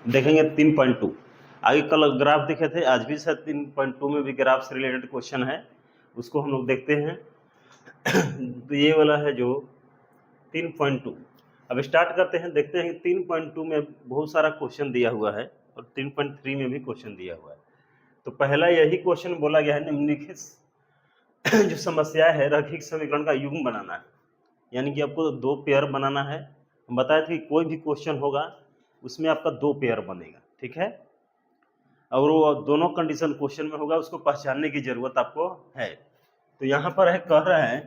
देखेंगे 3.2। आगे कल ग्राफ देखे थे, आज भी शायद 3.2 में भी ग्राफ से रिलेटेड क्वेश्चन है, उसको हम लोग देखते हैं। तो ये वाला है जो 3.2। अब स्टार्ट करते हैं, देखते हैं कि 3.2 में बहुत सारा क्वेश्चन दिया हुआ है और 3.3 में भी क्वेश्चन दिया हुआ है। तो पहला यही क्वेश्चन बोला गया है, निम्नलिखित जो समस्या है रैखिक समीकरण का युग्म बनाना है, यानी कि आपको दो पेयर बनाना है। हम बताए थे कि कोई भी क्वेश्चन होगा उसमें आपका दो पेयर बनेगा, ठीक है, और वो दोनों कंडीशन क्वेश्चन में होगा, उसको पहचानने की जरूरत आपको है। तो यहाँ पर है, कह रहा है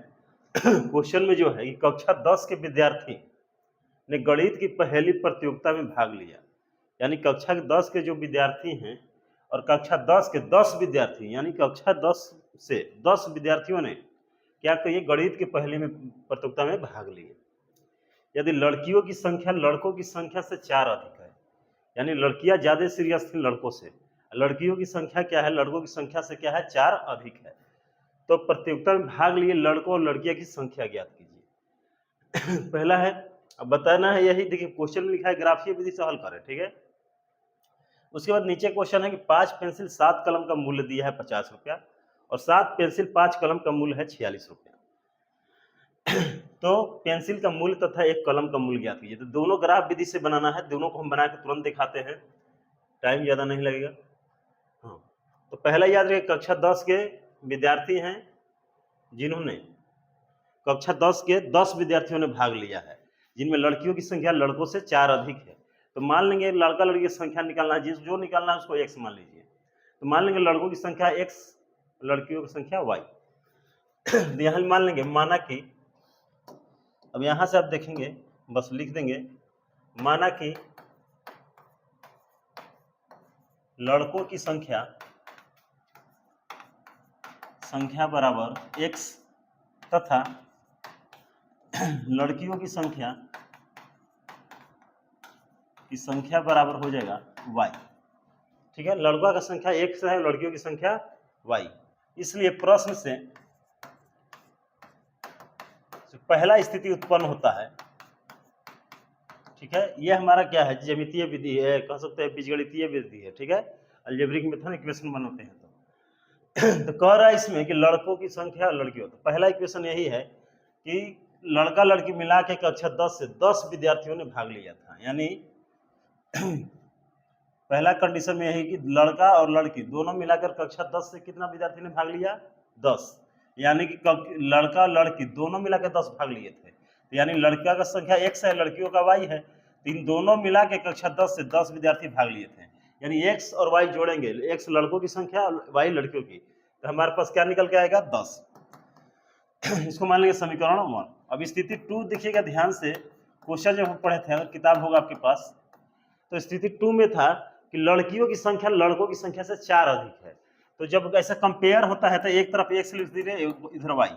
क्वेश्चन में जो है कि कक्षा 10 के विद्यार्थी ने गणित की पहली प्रतियोगिता में भाग लिया, यानी कक्षा 10 के जो विद्यार्थी हैं और कक्षा 10 के 10 विद्यार्थी, यानी कक्षा 10 से 10 विद्यार्थियों ने क्या कहिए गणित के पहले में प्रतियोगिता में भाग लिए। यदि लड़कियों की संख्या लड़कों की संख्या से 4 अधिक है, यानी लड़कियां ज्यादा सीरियस थी लड़कों से, लड़कियों की संख्या क्या है लड़कों की संख्या से क्या है 4 अधिक है, तो प्रतियोगिता में भाग लिए लड़कों और लड़कियां की संख्या ज्ञात कीजिए। पहला है, अब बताना है यही, देखिए क्वेश्चन में लिखा है ग्राफीय विधि से हल करें, ठीक है। उसके बाद नीचे क्वेश्चन है कि 5 पेंसिल 7 कलम का मूल्य दिया है 50 रुपया और 7 पेंसिल 5 कलम का मूल्य है 46 रुपया। तो पेंसिल का मूल्य तथा एक कलम का मूल्य ज्ञात कीजिए। तो दोनों ग्राफ विधि से बनाना है, दोनों को हम बना के तुरंत दिखाते हैं, टाइम ज्यादा नहीं लगेगा। हाँ, तो पहला याद रखिए, कक्षा 10 के विद्यार्थी हैं जिन्होंने कक्षा 10 के 10 विद्यार्थियों ने भाग लिया है, जिनमें लड़कियों की संख्या लड़कों से 4 अधिक है। तो मान लेंगे लड़का लड़की की संख्या निकालना है, जो निकालना है उसको x मान लीजिए। तो मान लेंगे लड़कों की संख्या x, लड़कियों की संख्या y। तो यहाँ मान लेंगे, माना कि, अब यहां से आप देखेंगे, बस लिख देंगे, माना कि लड़कों की संख्या बराबर x तथा लड़कियों की संख्या बराबर हो जाएगा y, ठीक है। लड़कों का संख्या x है, लड़कियों की संख्या y, इसलिए प्रश्न से पहला स्थिति उत्पन्न होता है, ठीक है। ये हमारा क्या है, ज्यामितीय विधि है, कह सकते हैं बीजगणितीय विधि है, ठीक है। अलजेब्रिक मेथड इक्वेशन बनाते हैं तो कह रहा है इसमें कि लड़कों की संख्या लड़कियों, तो पहला इक्वेशन यही है कि लड़का लड़की मिला के कक्षा 10 से 10 विद्यार्थियों ने भाग लिया था, यानी पहला कंडीशन में यही कि लड़का और लड़की दोनों मिलाकर कक्षा 10 से कितना विद्यार्थी ने भाग लिया, 10, यानी कि लड़का लड़की दोनों मिलाकर 10 भाग लिए थे। तो यानी लड़का का संख्या x है, लड़कियों का y है, तो इन दोनों मिला के कक्षा 10 से 10 विद्यार्थी भाग लिए थे, यानी x और y जोड़ेंगे, x लड़कों की संख्या और y लड़कियों की, तो हमारे पास क्या निकल के आएगा, 10। इसको मान लेंगे समीकरण 1। अब स्थिति 2 देखिएगा ध्यान से, क्वेश्चन जब हम पढ़े थे, अगर किताब होगा आपके पास, तो स्थिति 2 में था कि लड़कियों की संख्या लड़कों की संख्या से 4 अधिक है। तो जब ऐसा कंपेयर होता है तो एक तरफ x लिख दीजिए, इधर y।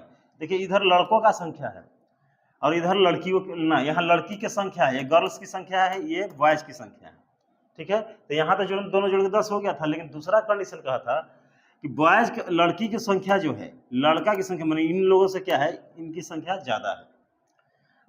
देखिए इधर लड़कों का संख्या है और इधर लड़कियों ना, यहाँ लड़की की संख्या है, ये गर्ल्स की संख्या है, ये बॉयज की संख्या है, ठीक है। तो यहाँ तो दोनों जोड़ के 10 हो गया था, लेकिन दूसरा कंडीशन कहा था कि बॉयज लड़की की संख्या जो है लड़का की संख्या, माने इन लोगों से क्या है, इनकी संख्या ज्यादा है।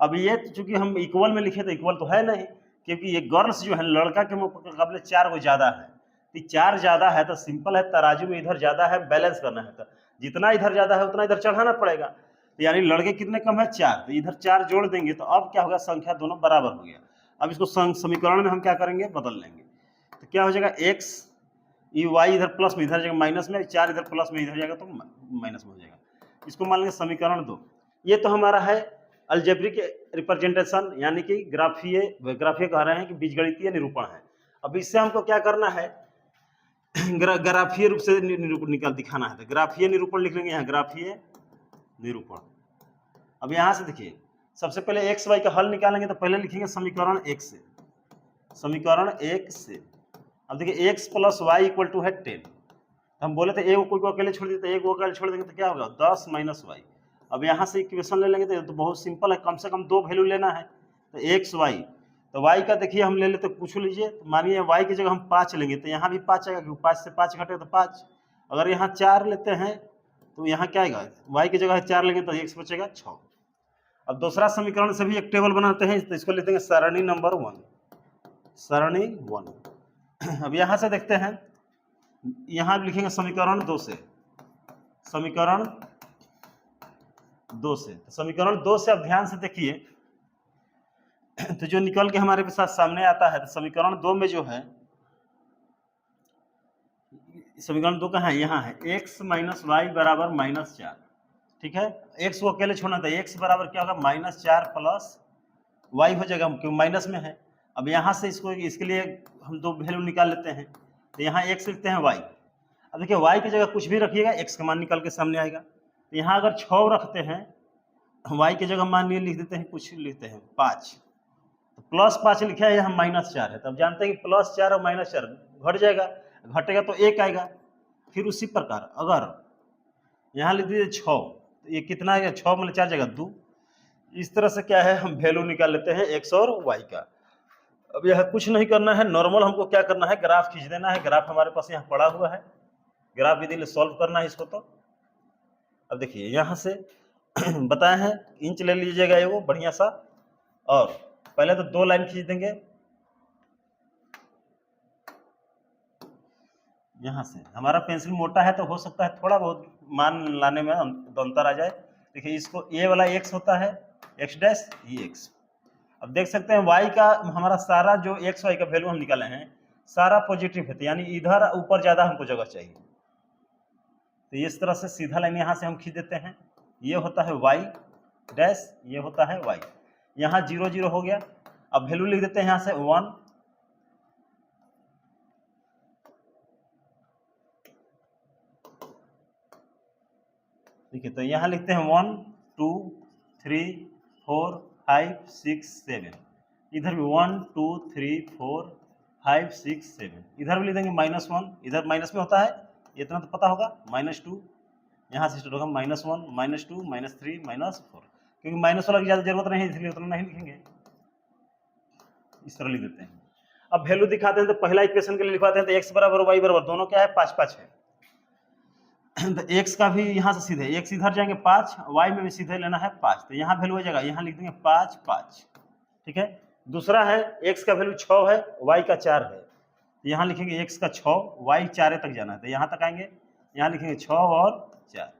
अब ये चूंकि हम इक्वल में लिखे तो इक्वल तो है नहीं, क्योंकि ये गर्ल्स जो है लड़का के मुकाबले 4 गो ज्यादा है, तो 4 ज्यादा है तो सिंपल है, तराजू में इधर ज्यादा है, बैलेंस करना है, तो जितना इधर ज्यादा है उतना इधर चढ़ाना पड़ेगा। तो यानी लड़के कितने कम है, 4, तो इधर 4 जोड़ देंगे तो अब क्या होगा, संख्या दोनों बराबर हो गया। अब इसको समीकरण में हम क्या करेंगे, बदल लेंगे, तो क्या हो जाएगा, x y इधर प्लस में, इधर जाएगा माइनस में, 4 इधर प्लस में, इधर जाएगा तो माइनस में हो जाएगा। इसको मान लेंगे समीकरण 2। ये तो हमारा है अलजेब्रिक रिप्रेजेंटेशन, यानी कि ग्राफीय कह रहे हैं कि बीजगणितीय निरूपण है। अब इससे हमको क्या करना है, ग्राफीय रूप से निकाल दिखाना है, तो ग्राफीय निरूपण लिख लेंगे यहाँ, ग्राफीय निरूपण। अब यहाँ से देखिए, सबसे पहले एक्स वाई का हल निकालेंगे तो पहले लिखेंगे समीकरण 1 से, समीकरण 1 से। अब देखिए x plus y equal to है 10, हम बोले थे एक को अकेले छोड़ देते, एक को अकेले छोड़ देंगे तो क्या होगा, 10 माइनस वाई। अब यहाँ से इक्वेशन ले लेंगे तो बहुत सिंपल है, कम से कम 2 वैल्यू लेना है, तो एक्स वाई, तो वाई का देखिए हम ले लेते, पूछ लीजिए, तो मानिए वाई की जगह हम 5 लेंगे तो यहाँ भी 5 आएगा, क्योंकि 5 से 5 घटे तो 5। अगर यहाँ 4 लेते हैं तो यहाँ क्या आएगा, वाई की जगह 4 लेंगे तो x बचेगा 6। अब दूसरा समीकरण से भी एक टेबल बनाते हैं, तो इसको लेते हैं सरणी नंबर 1, सरणी 1। अब यहाँ से देखते हैं, यहाँ लिखेंगे समीकरण 2 से, समीकरण 2 से। तो समीकरण 2 से अब ध्यान से देखिए, तो जो निकल के हमारे साथ सामने आता है, तो समीकरण 2 में जो है, समीकरण 2 कहाँ है, यहाँ है, x माइनस वाई बराबर -4। ठीक है, x को अकेले छोड़ना था, x बराबर क्या होगा, -4 प्लस y हो जाएगा, क्योंकि माइनस में है। अब यहाँ से इसको, इसके लिए हम दो वैल्यू निकाल लेते हैं, तो यहाँ x लिखते हैं y। अब देखिए y की जगह कुछ भी रखिएगा, x का मान निकल के सामने आएगा। तो यहाँ अगर 6 रखते हैं, y की जगह मान लिख देते हैं, कुछ लिखते हैं 5, तो +5 लिखा है, यहाँ -4 है। तब जानते हैं कि +4 और -4 घट जाएगा, घटेगा तो 1 आएगा। फिर उसी प्रकार अगर यहाँ लिख दीजिए 6, तो ये कितना है, 6 मतलब 4 जगह 2। इस तरह से क्या है, हम वैल्यू निकाल लेते हैं x और y का। अब यह कुछ नहीं करना है, नॉर्मल हमको क्या करना है, ग्राफ खींच देना है। ग्राफ हमारे पास यहाँ पड़ा हुआ है, ग्राफ विधि सॉल्व करना है इसको। तो अब देखिए यहाँ से बताए हैं, इंच ले लीजिएगा ये वो बढ़िया सा, और पहले तो 2 लाइन खींच देंगे। यहाँ से हमारा पेंसिल मोटा है, तो हो सकता है थोड़ा बहुत मान लाने में अंतर आ जाए। देखिए इसको ये वाला x होता है, x डैश, ये x। अब देख सकते हैं y का हमारा सारा जो x y का वैल्यू हम निकाले हैं, सारा पॉजिटिव है, यानी इधर ऊपर ज्यादा हमको जगह चाहिए। तो इस तरह से सीधा लाइन यहाँ से हम खींच देते हैं, ये होता है y डैश, ये होता है y। यहाँ 0 0 हो गया। अब वैल्यू लिख देते हैं यहाँ से 1, ठीक है। तो यहाँ लिखते हैं 1 2 3 4 5 6 7, इधर भी 1 2 3 4 5 6 7, इधर भी लिख देंगे -1, इधर माइनस में होता है, इतना तो पता होगा, -2, यहाँ से स्टार्ट होगा -1 -2 -3 -4, क्योंकि माइनस वाला की ज़्यादा जरूरत नहीं है, इसलिए उतना नहीं लिखेंगे, इस तरह लिख देते हैं। अब वैल्यू दिखाते हैं, तो पहला इक्वेशन के लिए लिखवाते हैं, तो x बराबर y बराबर दोनों क्या है, 5 5 है। तो x का भी यहाँ से सीधे x इधर जाएंगे 5, y में भी सीधे लेना है 5, तो यहाँ वैल्यू हो जाएगा, यहाँ लिख देंगे 5 5। ठीक है। दूसरा है x का वैल्यू 6 है, y का 4 है, तो यहाँ लिखेंगे x का 6, y 4 तक जाना है, तो यहाँ तक आएंगे, यहाँ लिखेंगे 6 और 4।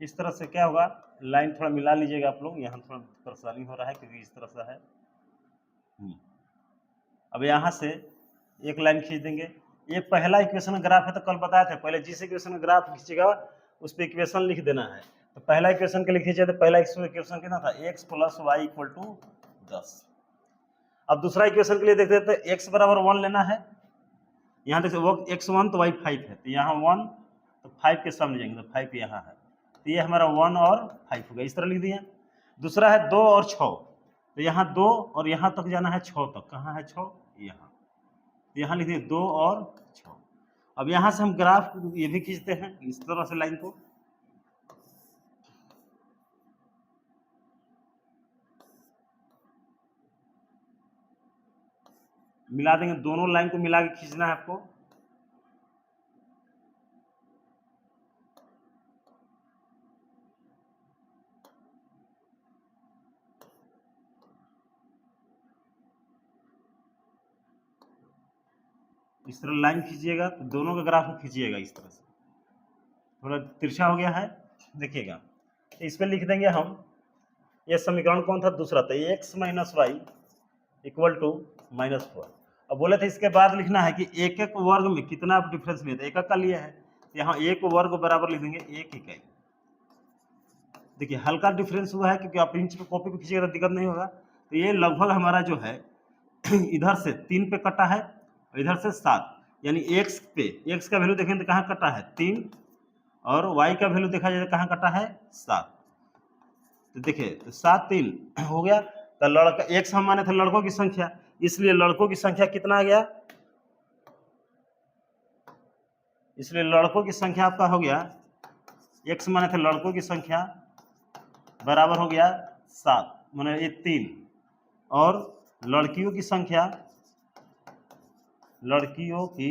इस तरह से क्या होगा, लाइन थोड़ा मिला लीजिएगा आप लोग, यहाँ थोड़ा परेशानी हो रहा है क्योंकि इस तरह से है। अब यहाँ से एक लाइन खींच देंगे। ये पहला इक्वेशन ग्राफ है, तो कल बताया था, पहले जिस इक्वेशन ग्राफ खींचेगा उस पर इक्वेशन लिख देना है। तो पहला इक्वेशन के लिए खींचे, तो पहला इक्वेशन कितना था, x + y = 10। अब दूसरा इक्वेशन के लिए देखते हैं, तो x बराबर 1 लेना है, यहाँ देखते वो x1 तो y 5 है, तो यहाँ 1 तो 5 के सामने जाएंगे, तो 5 यहाँ है, तो ये हमारा 1 और 5 हो गया, इस तरह लिख दिया। दूसरा है 2 और 6, तो यहाँ 2 और यहाँ तक जाना है 6 तक, कहाँ है 6, यहाँ, तो यहाँ लिख दिए 2 और 6। अब यहाँ से हम ग्राफ ये भी खींचते हैं, इस तरह से लाइन को मिला देंगे, दोनों लाइन को मिला के खींचना है आपको। इस तरह लाइन खींचिएगा, तो दोनों का ग्राफ खींचिएगा इस तरह से, थोड़ा तिरछा हो गया है, देखिएगा। इस पर लिख देंगे हम, ये समीकरण कौन था, दूसरा था, x - y = -4। अब बोले थे इसके बाद लिखना है कि एक एक वर्ग में कितना डिफरेंस लिया था, एक का लिया है, यहाँ एक वर्ग बराबर लिख देंगे 1 इकाई। देखिए हल्का डिफरेंस हुआ है, क्योंकि आप इंच पे कॉपी पे खींचिएगा तो दिक्कत नहीं होगा। तो ये लगभग हमारा जो है इधर से 3 पे कटा है, इधर से 7, यानी x पे, x का वैल्यू देखें तो कहाँ कटा है 3, और y का वैल्यू देखा जाए तो कहाँ कटा है 7। तो देखिए तो 7 3 हो गया। तो लड़का x हम माने थे लड़कों की संख्या, इसलिए लड़कों की संख्या कितना आ गया, इसलिए लड़कों की संख्या आपका हो गया, x माने थे लड़कों की संख्या बराबर हो गया 7, माने ये 3, और लड़कियों की संख्या लड़कियों की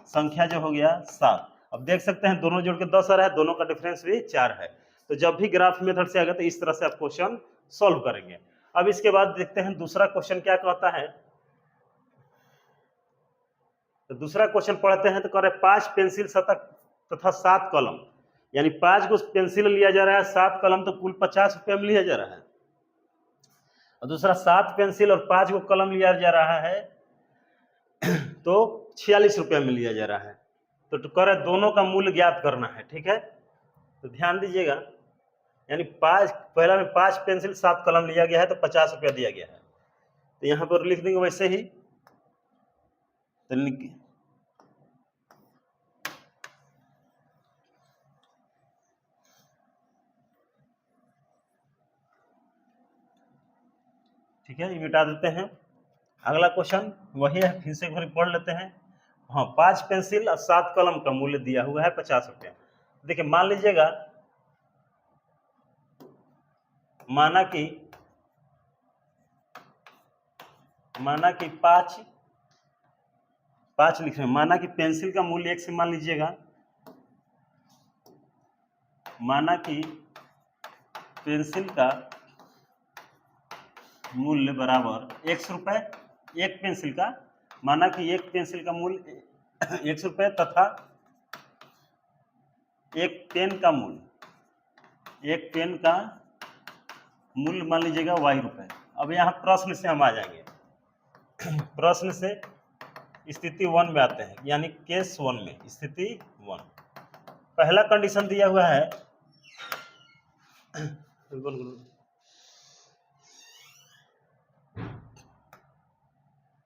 संख्या जो हो गया 7। अब देख सकते हैं दोनों जोड़ के 10 आ रहा है, दोनों का डिफरेंस भी 4 है। तो जब भी ग्राफ मेथड से आएगा तो इस तरह से आप क्वेश्चन सॉल्व करेंगे। अब इसके बाद देखते हैं दूसरा क्वेश्चन क्या कहता है। तो दूसरा क्वेश्चन पढ़ते हैं। तो कह रहे 5 पेंसिल शतक तथा 7 कलम, यानी 5 को पेंसिल लिया जा रहा है, 7 कलम, तो कुल 50 रुपये में लिया जा रहा है। और दूसरा 7 पेंसिल और 5 को कलम लिया जा रहा है तो 46 रुपये में लिया जा रहा है। तो कह रहे दोनों का मूल्य ज्ञात करना है। ठीक है, तो ध्यान दीजिएगा, यानी पहला में 5 पेंसिल 7 कलम लिया गया है तो 50 रुपया दिया गया है। तो यहाँ पर लिख देंगे वैसे ही। तो ठीक है, ये मिटा देते हैं। अगला क्वेश्चन वही है, फिर से एक बार पढ़ लेते हैं। हाँ, 5 पेंसिल और 7 कलम का मूल्य दिया हुआ है 50 रुपया। देखिए मान लीजिएगा, माना कि 5 लिख रहे हैं। माना कि पेंसिल का मूल्य 1 से मान लीजिएगा, माना कि पेंसिल का मूल्य बराबर 100 रुपये। एक पेंसिल का, माना कि एक पेंसिल का मूल्य 100 रुपये तथा एक पेन का मूल्य मान लीजिएगा y रुपये। अब यहाँ प्रश्न से हम आ जाएंगे। प्रश्न से स्थिति 1 में आते हैं, यानी केस 1 में, स्थिति 1। पहला कंडीशन दिया हुआ है,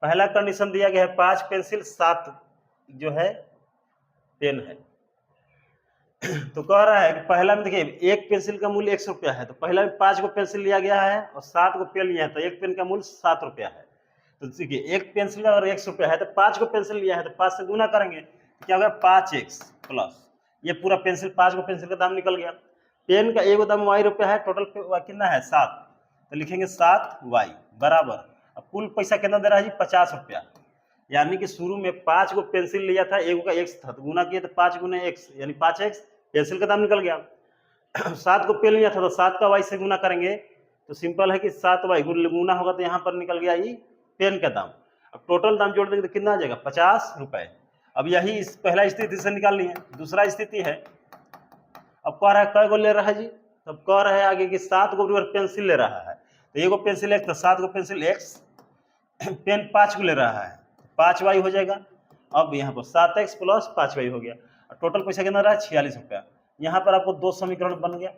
पहला कंडीशन दिया गया है 5 पेंसिल 7 जो है पेन है। तो कह रहा है कि पहला में देखिए एक पेंसिल का मूल्य 100 रुपया है, तो पहला में 5 को पेंसिल लिया गया है और 7 को पेन लिया है, तो एक पेन का मूल्य 7 रुपया है। तो देखिए एक पेंसिल का और 100 रुपया है, तो 5 को पेंसिल लिया है तो 5 से गुना करेंगे, तो क्या होगा 5x प्लस ये पूरा पेंसिल, 5 को पेंसिल का दाम निकल गया। पेन का एक दाम y रुपया है, टोटल कितना है 7, तो लिखेंगे 7y बराबर, अब कुल पैसा कितना दे रहा है जी 50 रुपया। यानी कि शुरू में 5 को पेंसिल लिया था, एक का x था, तो गुना किया तो 5 गुना x यानी 5x, पेंसिल का दाम निकल गया। 7 को पेन लिया था तो 7 का y से गुना करेंगे, तो सिंपल है कि 7y गुना होगा, तो यहाँ पर निकल गया ये पेन का दाम। अब टोटल दाम जोड़ देंगे तो कितना आ जाएगा 50 रुपये। अब यही इस पहला स्थिति से निकालनी है। दूसरा स्थिति है, अब कह रहा है कै को ले रहा है जी, तब कह रहा है आगे कि 7 को पेंसिल ले रहा है, तो एक पेंसिल x, तो 7 को पेंसिल x, पेन 5 को ले रहा है, 5y हो जाएगा। अब यहाँ पर 7x प्लस 5y हो गया, टोटल पैसा कितना रहा है 46 रुपया। यहाँ पर आपको 2 समीकरण बन गया।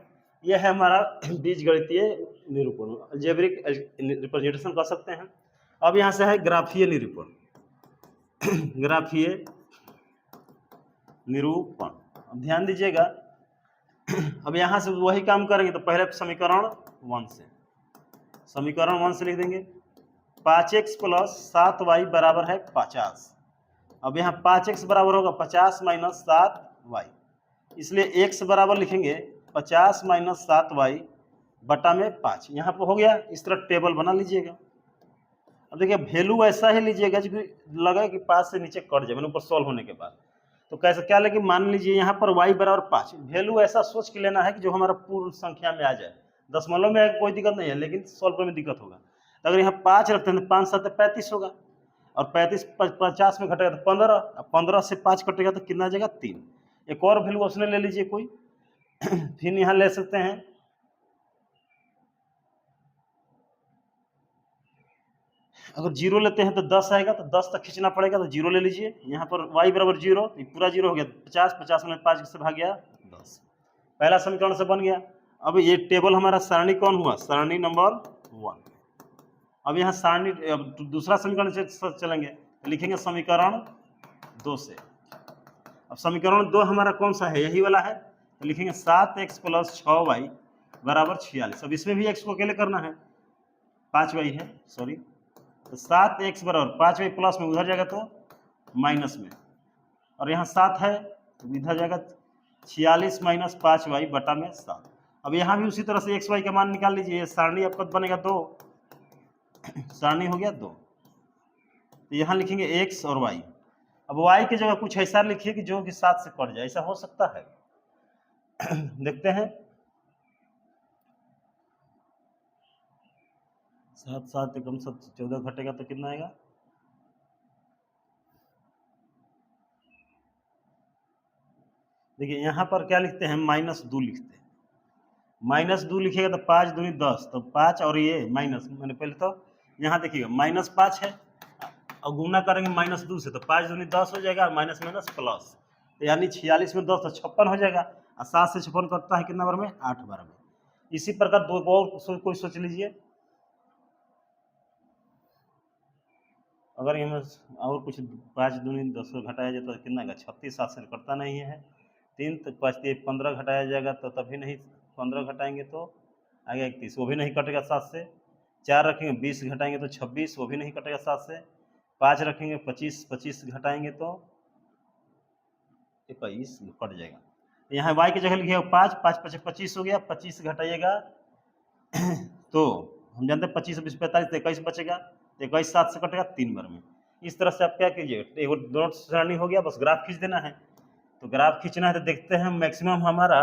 यह है हमारा बीजगणितीय निरूपण, अलजेब्रिक रिप्रेजेंटेशन कर सकते हैं। अब यहाँ से है ग्राफीय निरूपण। ग्राफीय निरूपण, अब ध्यान दीजिएगा। अब यहाँ से वही काम करेंगे, तो पहले समीकरण 1 से, समीकरण 1 से लिख देंगे 5x प्लस 7y बराबर है 50। अब यहाँ 5x बराबर होगा 50 माइनस 7y, इसलिए x बराबर लिखेंगे 50 माइनस 7y बटा में 5। यहाँ पर हो गया। इस तरह टेबल बना लीजिएगा। अब देखिए वैल्यू ऐसा ही लीजिएगा जो लगा कि 5 से नीचे कट जाए, मैंने ऊपर सॉल्व होने के बाद। तो कैसे क्या लेकिन मान लीजिए यहाँ पर y बराबर 5, वैल्यू ऐसा सोच के लेना है कि जो हमारा पूर्ण संख्या में आ जाए। दशमलव में कोई दिक्कत नहीं है, लेकिन सॉल्व करने में दिक्कत होगा। तो अगर यहाँ 5 रखते हैं तो 5 7 35 होगा, और 35 50 में घटेगा तो 15, अब 15 से 5 कटेगा तो कितना आ जाएगा 3। एक और वैल्यू उसने ले लीजिए कोई। फिर यहाँ ले सकते हैं, अगर 0 लेते हैं तो 10 आएगा, तो 10 तक खींचना पड़ेगा, तो 0 ले लीजिए। यहाँ पर y बराबर 0, तो पूरा 0 हो गया 50, 50 में 5 से भाग गया 10। पहला समीकरण से बन गया। अब ये टेबल हमारा सारणी कौन हुआ, सारणी नंबर 1। अब यहाँ सारणी दूसरा समीकरण से चलेंगे, लिखेंगे समीकरण 2 से। अब समीकरण 2 हमारा कौन सा है, यही वाला है, तो लिखेंगे 7x प्लस 6y बराबर 46। अब इसमें भी x को अकेले करना है, 5y है सॉरी, तो 7x बराबर 5y प्लस में उधर जाएगा तो माइनस में, और यहाँ 7 है तो इधर जाएगा 46 माइनस 5y बटा में 7। अब यहाँ भी उसी तरह से xy का मान निकाल लीजिए। सारणी आपका बनेगा 2, सारणी हो गया 2। तो यहाँ लिखेंगे x और y। अब y की जगह कुछ ऐसा लिखिए कि जो कि 7 से कट जाए, ऐसा हो सकता है? देखते हैं। 7 7 एकम 14 घटेगा तो कितना आएगा? देखिए यहाँ पर क्या लिखते हैं, -2 लिखते हैं। -2 लिखिएगा तो 5 दूनी 10, तो 5 और ये माइनस, मैंने पहले तो यहाँ देखिएगा -5 है और गुना करेंगे -2 से, तो 5 दूनी 10 हो जाएगा और माइनस माइनस प्लस, तो यानी 46 में 10 तो 56 हो जाएगा। और 7 से 56 करता है कितना बार में? 8 बार में। इसी प्रकार दो और कोई सोच लीजिए। अगर ये और कुछ 5 दूनी 10 घटाया जाए तो कितना आएगा? 36। 7 से कटता नहीं है। 3 तो 5 15 घटाया जाएगा तो तभी नहीं, 15 घटाएंगे तो आएगा 31, वो भी नहीं कटेगा 7 से। 4 रखेंगे 20 घटाएंगे तो 26, वो भी नहीं कटेगा 7 से। 5 रखेंगे 25, 25 घटाएंगे तो 21 कट जाएगा। यहाँ y की जगह लिखिएगा 5, 5 5 25 हो गया। 25 घटाइएगा तो हम जानते हैं 25 20 45, 21 बचेगा। 21 7 से कटेगा 3 बार में। इस तरह से आप क्या कीजिएगा, एक दोनों सरणी हो गया, बस ग्राफ खींच देना है। तो ग्राफ खींचना है तो देखते हैं मैक्सिमम हमारा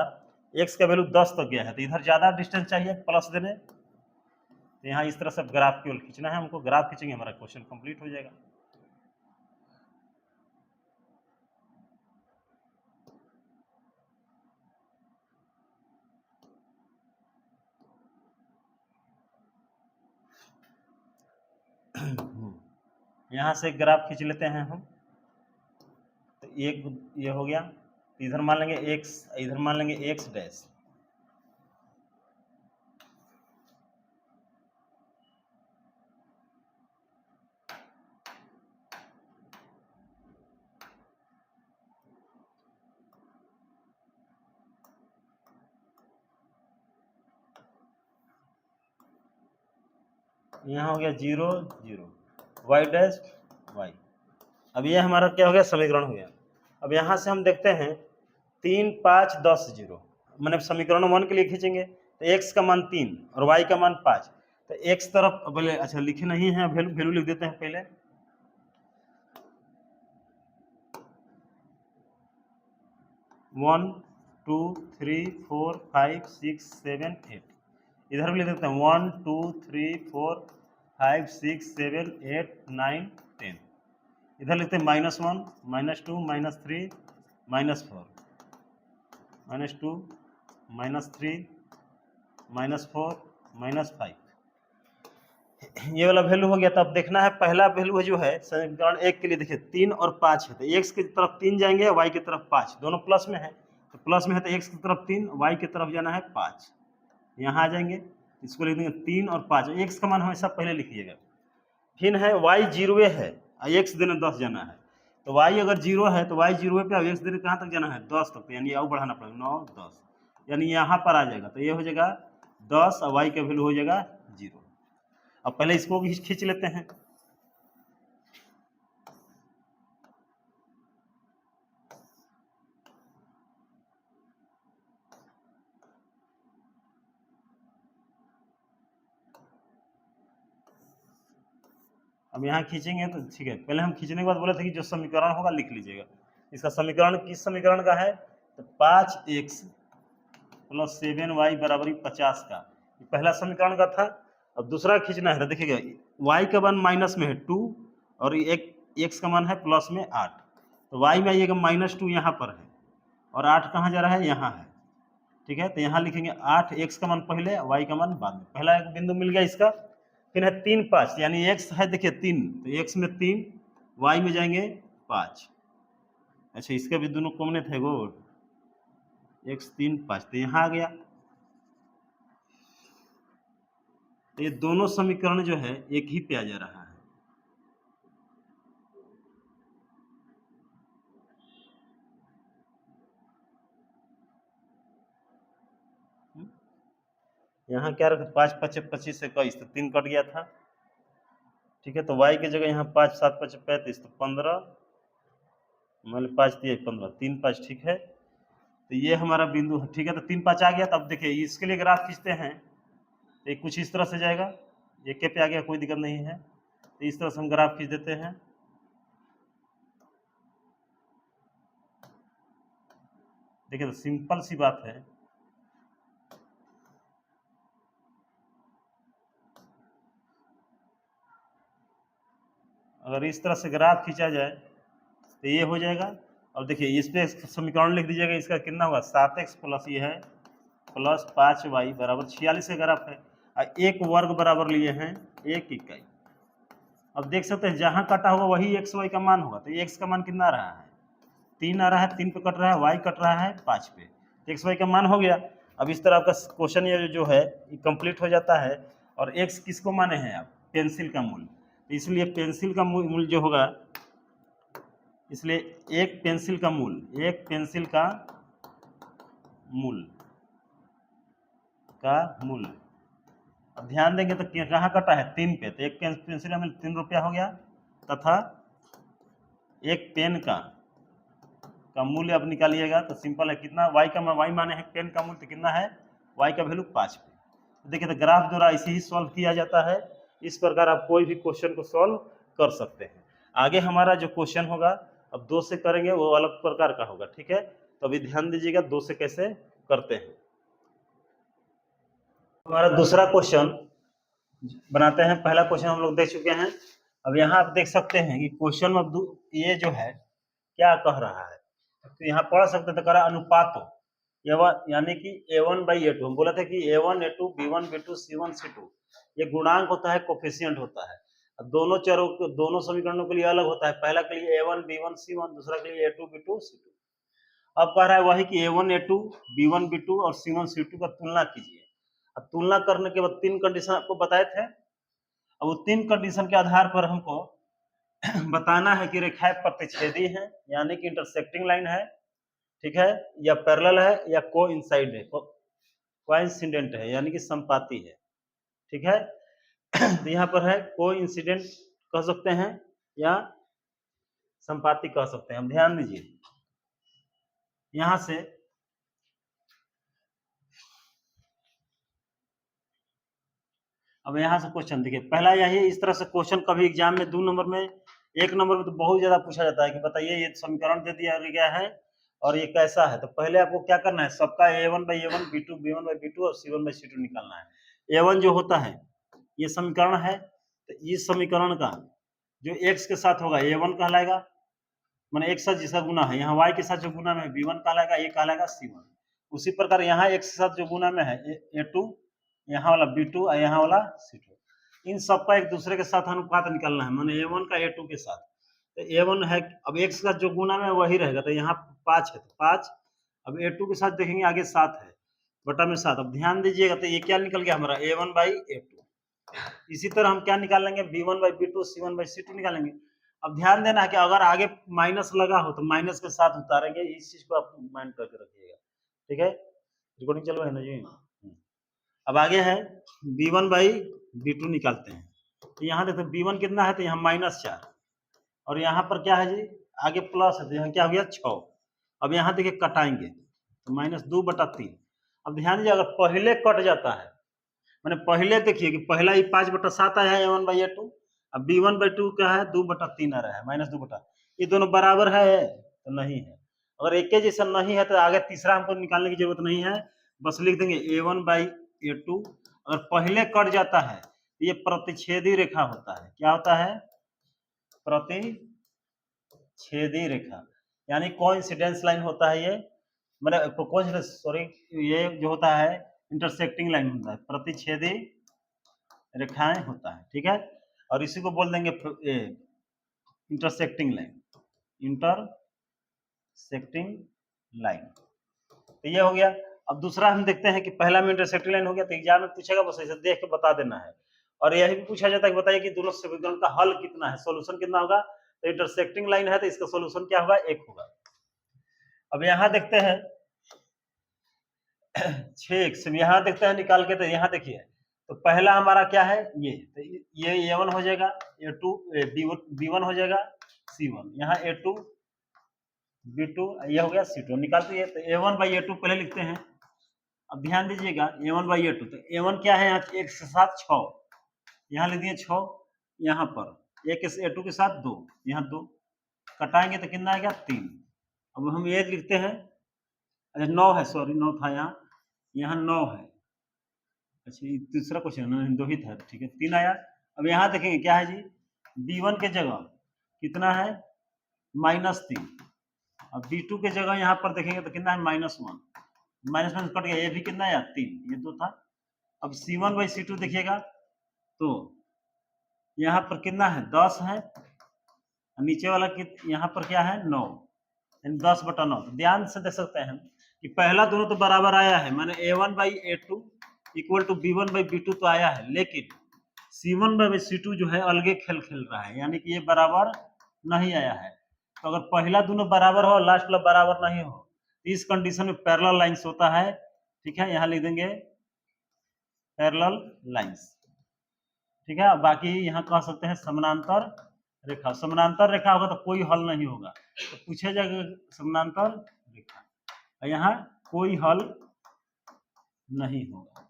x का वैल्यू 10 तक गया है, तो इधर ज़्यादा डिस्टेंस चाहिए प्लस देने, तो यहाँ इस तरह से ग्राफ केवल खींचना है हमको। ग्राफ खींचेंगे हमारा क्वेश्चन कंप्लीट हो जाएगा। यहाँ से ग्राफ खींच लेते हैं हम। तो एक ये हो गया, इधर मान लेंगे x, इधर मान लेंगे x डैश। यहाँ हो गया 0 0, y डैश y। अब ये हमारा क्या हो गया, समीकरण हो गया। अब यहाँ से हम देखते हैं 3 5 10 0, मैंने समीकरण 1 के लिए खींचेंगे तो x का मान 3 और y का मान 5, तो x तरफ पहले, अच्छा लिखे नहीं है, वैल्यू लिख देते हैं पहले। 1 2 3 4 5 6 7 8, इधर भी लिख देते हैं 1 2 3 4 5 6 7 8 9 10। इधर लिखते हैं -1 -2 -3 -4 -2 -3 -4 -5। ये वाला वैल्यू हो गया। तब देखना है पहला वैल्यू जो है समीकरण 1 के लिए, देखिए 3 और 5 है, तो x की तरफ 3 जाएंगे, y की तरफ 5, दोनों प्लस में है, तो प्लस में है तो x की तरफ 3, y की तरफ जाना है 5। यहाँ आ जाएंगे, इसको लिख देंगे 3 और 5, x का मान हमेशा पहले लिखिएगा। फिर है y 0 है और x देने 10 जाना है, तो y अगर 0 है तो y 0 पे और x देने कहाँ तक जाना है? 10 तक, यानी और बढ़ाना पड़ेगा 9 10, यानी यहाँ पर आ जाएगा, तो ये हो जाएगा 10 और y का वैल्यू हो जाएगा 0। अब पहले इसको भी खींच लेते हैं। अब यहाँ खींचेंगे तो ठीक है, पहले हम खींचने के बाद बोले थे कि जो समीकरण होगा लिख लीजिएगा। इसका समीकरण किस समीकरण का है? तो 5x + 7y = 50 का पहला समीकरण का था। अब दूसरा खींचना है तो देखिएगा y का मान माइनस में है 2 और एक x का मान है प्लस में 8, तो y में आइएगा -2 यहाँ पर है और 8 कहाँ जा रहा है? यहाँ है, ठीक है। तो यहाँ लिखेंगे 8, x का मान पहले, y का मान बाद में। पहला एक बिंदु मिल गया इसका। फिर है 3 5, यानी x है देखिए 3, तो x में 3, y में जाएंगे 5। अच्छा इसका भी दोनों कॉमन थे वो, x 3 5, तो यहाँ आ गया। तो ये दोनों समीकरण जो है एक ही पे आ जा रहा है। यहाँ क्या रखा? 5 5 25 से 21, तो 3 कट गया था, ठीक है। तो y की जगह यहाँ 5 7 5 35, तो 15, मान 5 3 15, 3 5, ठीक है। तो ये हमारा बिंदु है, ठीक है। तो 3 5 आ गया। तब देखिए इसके लिए ग्राफ खींचते हैं, तो कुछ इस तरह से जाएगा, एक पे आ गया, कोई दिक्कत नहीं है। तो इस तरह से हम ग्राफ खींच देते हैं। देखिए तो सिंपल सी बात है, अगर इस तरह से ग्राफ खींचा जाए तो ये हो जाएगा। अब देखिए इस पे समीकरण लिख दीजिएगा, इसका कितना होगा 7x प्लस ये है प्लस 5y बराबर 46 का ग्राफ है, और एक वर्ग बराबर लिए हैं 1 इकाई। अब देख सकते हैं जहां कटा होगा वही एक्स वाई का मान होगा, तो एक्स का मान कितना आ रहा है 3 आ रहा है, 3 पे कट रहा है, वाई कट रहा है 5 पे, तो एक्स वाई का मान हो गया। अब इस तरह आपका क्वेश्चन ये जो है ये कंप्लीट हो जाता है। और एक्स किसको माने हैं आप, पेंसिल का मूल, तो इसलिए पेंसिल का मूल जो होगा, इसलिए एक पेंसिल का मूल, एक पेंसिल का मूल अब ध्यान देंगे तो कहाँ कटा है 3 पे, तो एक पेंसिल का मूल 3 रुपया हो गया, तथा एक पेन का मूल्य अब निकालिएगा तो सिंपल है, कितना वाई माने है पेन का मूल्य, तो कितना है वाई का वैल्यू 5 पे। तो देखिए तो ग्राफ द्वारा ऐसे ही सॉल्व किया जाता है। इस प्रकार आप कोई भी क्वेश्चन को सॉल्व कर सकते हैं। आगे हमारा जो क्वेश्चन होगा अब 2 से करेंगे, वो अलग प्रकार का होगा, ठीक है। तो अभी ध्यान दीजिएगा 2 से कैसे करते हैं। हमारा दूसरा क्वेश्चन बनाते हैं, पहला क्वेश्चन हम लोग देख चुके हैं। अब यहाँ आप देख सकते हैं कि क्वेश्चन में ये जो है क्या कह रहा है, तो यहाँ पढ़ सकते हैं, तो कह रहा है अनुपात यानी कि A1/A2, हम बोला था कि A1 A2 B1 B2 C1 C2 ये गुणांक होता है, कोफिशिएंट होता है। दोनों चरों के दोनों समीकरणों के लिए अलग होता है, पहला के लिए A1 B1 C1, दूसरा के लिए A2 B2 C2। अब कह रहा है वही कि A1 A2 B1 B2 और C1 C2 का तुलना कीजिए। अब तुलना करने के बाद 3 कंडीशन आपको बताए थे। अब वो 3 कंडीशन के आधार पर हमको बताना है कि रेखाएं प्रतिच्छेदी हैं, यानी कि इंटरसेक्टिंग लाइन है, ठीक है, या पैरेलल है, या कोइंसाइड है, कोइंसिडेंट है, यानी कि संपाती है, ठीक है। तो यहाँ पर है कोइंसिडेंट कह सकते हैं या संपाती कह सकते हैं। हम ध्यान दीजिए यहां से अब यहाँ से क्वेश्चन देखिए, पहला यही, इस तरह से क्वेश्चन कभी एग्जाम में 2 नंबर में 1 नंबर में तो बहुत ज्यादा पूछा जाता है कि बताइए ये समीकरण दे दिया गया है और ये कैसा है। तो पहले आपको क्या करना है, सबका A1/A1 B2 B1/B2 और C1/C2 निकालना है। A1 जो होता है ये समीकरण है, तो इस समीकरण का जो x के साथ होगा A1 कहलाएगा, मैंने एक साथ जिसका गुना है, यहाँ y के साथ जो गुना में है B1 कहलाएगा, ये कहलाएगा C1। उसी प्रकार यहाँ x के साथ जो गुना में है A2, यहाँ वाला B2 और यहाँ वाला C2, इन सबका एक दूसरे के साथ अनुपात निकालना है, माने A1 का A2 के साथ। तो A1 है, अब x का जो गुना में वही रहेगा, तो यहाँ 5 है, तो 5, अब A2 के साथ देखेंगे आगे 7 है, बटा में 7। अब ध्यान दीजिएगा तो ये क्या निकल गया हमारा A1/A2। इसी तरह हम क्या निकालेंगे B1/B2 C1/C2 निकालेंगे। अब ध्यान देना है कि अगर आगे माइनस लगा हो तो माइनस के साथ उतारेंगे, इस चीज को आप माइंड करके रखिएगा, ठीक है। रिकॉर्डिंग चल रहा है ना जी। अब आगे है B1/B2 निकालते हैं, तो यहाँ देखते B1 कितना है, तो यहाँ -4, और यहाँ पर क्या है जी आगे प्लस है, तो यहाँ क्या हो गया 6। अब यहाँ देखिए कटाएंगे तो -2/3। अब ध्यान दीजिए अगर पहले कट जाता है, मैंने पहले देखिए कि पहला ही 5/7 आया है A1/A2, अब B1/2 क्या है 2/3 आ रहा है, -2, ये दोनों बराबर है तो नहीं है। अगर एक के जैसा नहीं है तो आगे तीसरा हमको निकालने की जरूरत नहीं है, बस लिख देंगे A1/A2। अगर पहले कट जाता है तो ये प्रतिच्छेदी रेखा होता है, क्या होता है प्रतिच्छेदी रेखा, यानी कोइंसिडेंस लाइन होता है ये, मतलब सॉरी, ये जो होता है इंटरसेक्टिंग लाइन होता है, प्रतिच्छेदी रेखाएं होता है, ठीक है। और इसी को बोल देंगे इंटरसेक्टिंग लाइन, इंटरसेक्टिंग लाइन। तो ये हो गया। अब दूसरा हम देखते हैं कि पहला में इंटरसेक्टिंग लाइन हो गया, तो एग्जाम में पूछेगा, बस ऐसे देख के बता देना है। और यही भी पूछा जाता है कि बताइए कि दोनों समीकरण का हल कितना है, सॉल्यूशन कितना होगा। तो इंटरसेक्टिंग लाइन है तो इसका सॉल्यूशन क्या होगा 1 होगा। अब यहाँ देखते हैं 6x, यहाँ देखते हैं निकाल के, तो यहाँ देखिए तो पहला हमारा क्या है ये, तो ये A1 हो जाएगा, A2 B1 हो जाएगा, C1, यहाँ A2 B2, ये हो गया C2, निकालते हैं तो A1/A2 पहले लिखते हैं। अब ध्यान दीजिएगा A1/A2, तो A1 क्या है यहाँ एक के साथ 6, यहाँ लिख दिए 6, यहाँ पर एक A2 के साथ 2, यहाँ 2 कटाएंगे तो कितना आएगा 3। अब हम ये लिखते हैं अच्छा 9 है, सॉरी 9 था यहाँ 9 है। अच्छा ये दूसरा क्वेश्चन है, 2 ही था, ठीक है 3 आया। अब यहाँ देखेंगे क्या है जी, B1 के जगह कितना है -3, अब B2 के जगह यहाँ पर देखेंगे तो कितना है -1, -1 कट गया, ये भी कितना है 3, ये 2 था। अब C1/C2 देखिएगा तो यहाँ पर कितना है 10 है, नीचे वाला यहाँ पर क्या है 9, यानी 10/9। तो ध्यान से देख सकते हैं कि पहला दोनों तो बराबर आया है, माने A1/A2 इक्वल टू B1/B2 तो आया है, लेकिन C1/C2 जो है अलगे खेल खेल रहा है, यानी कि ये बराबर नहीं आया है। तो अगर पहला दोनों बराबर हो, लास्ट वाला बराबर नहीं हो, तो इस कंडीशन में पैरेलल लाइंस होता है, ठीक है, यहाँ लिख देंगे पैरेलल लाइंस, ठीक है। बाकी यहाँ कह सकते हैं समानांतर रेखा, समानांतर रेखा होगा तो कोई हल नहीं होगा, तो पूछे जाएगा समानांतर रेखा, यहाँ कोई हल नहीं होगा,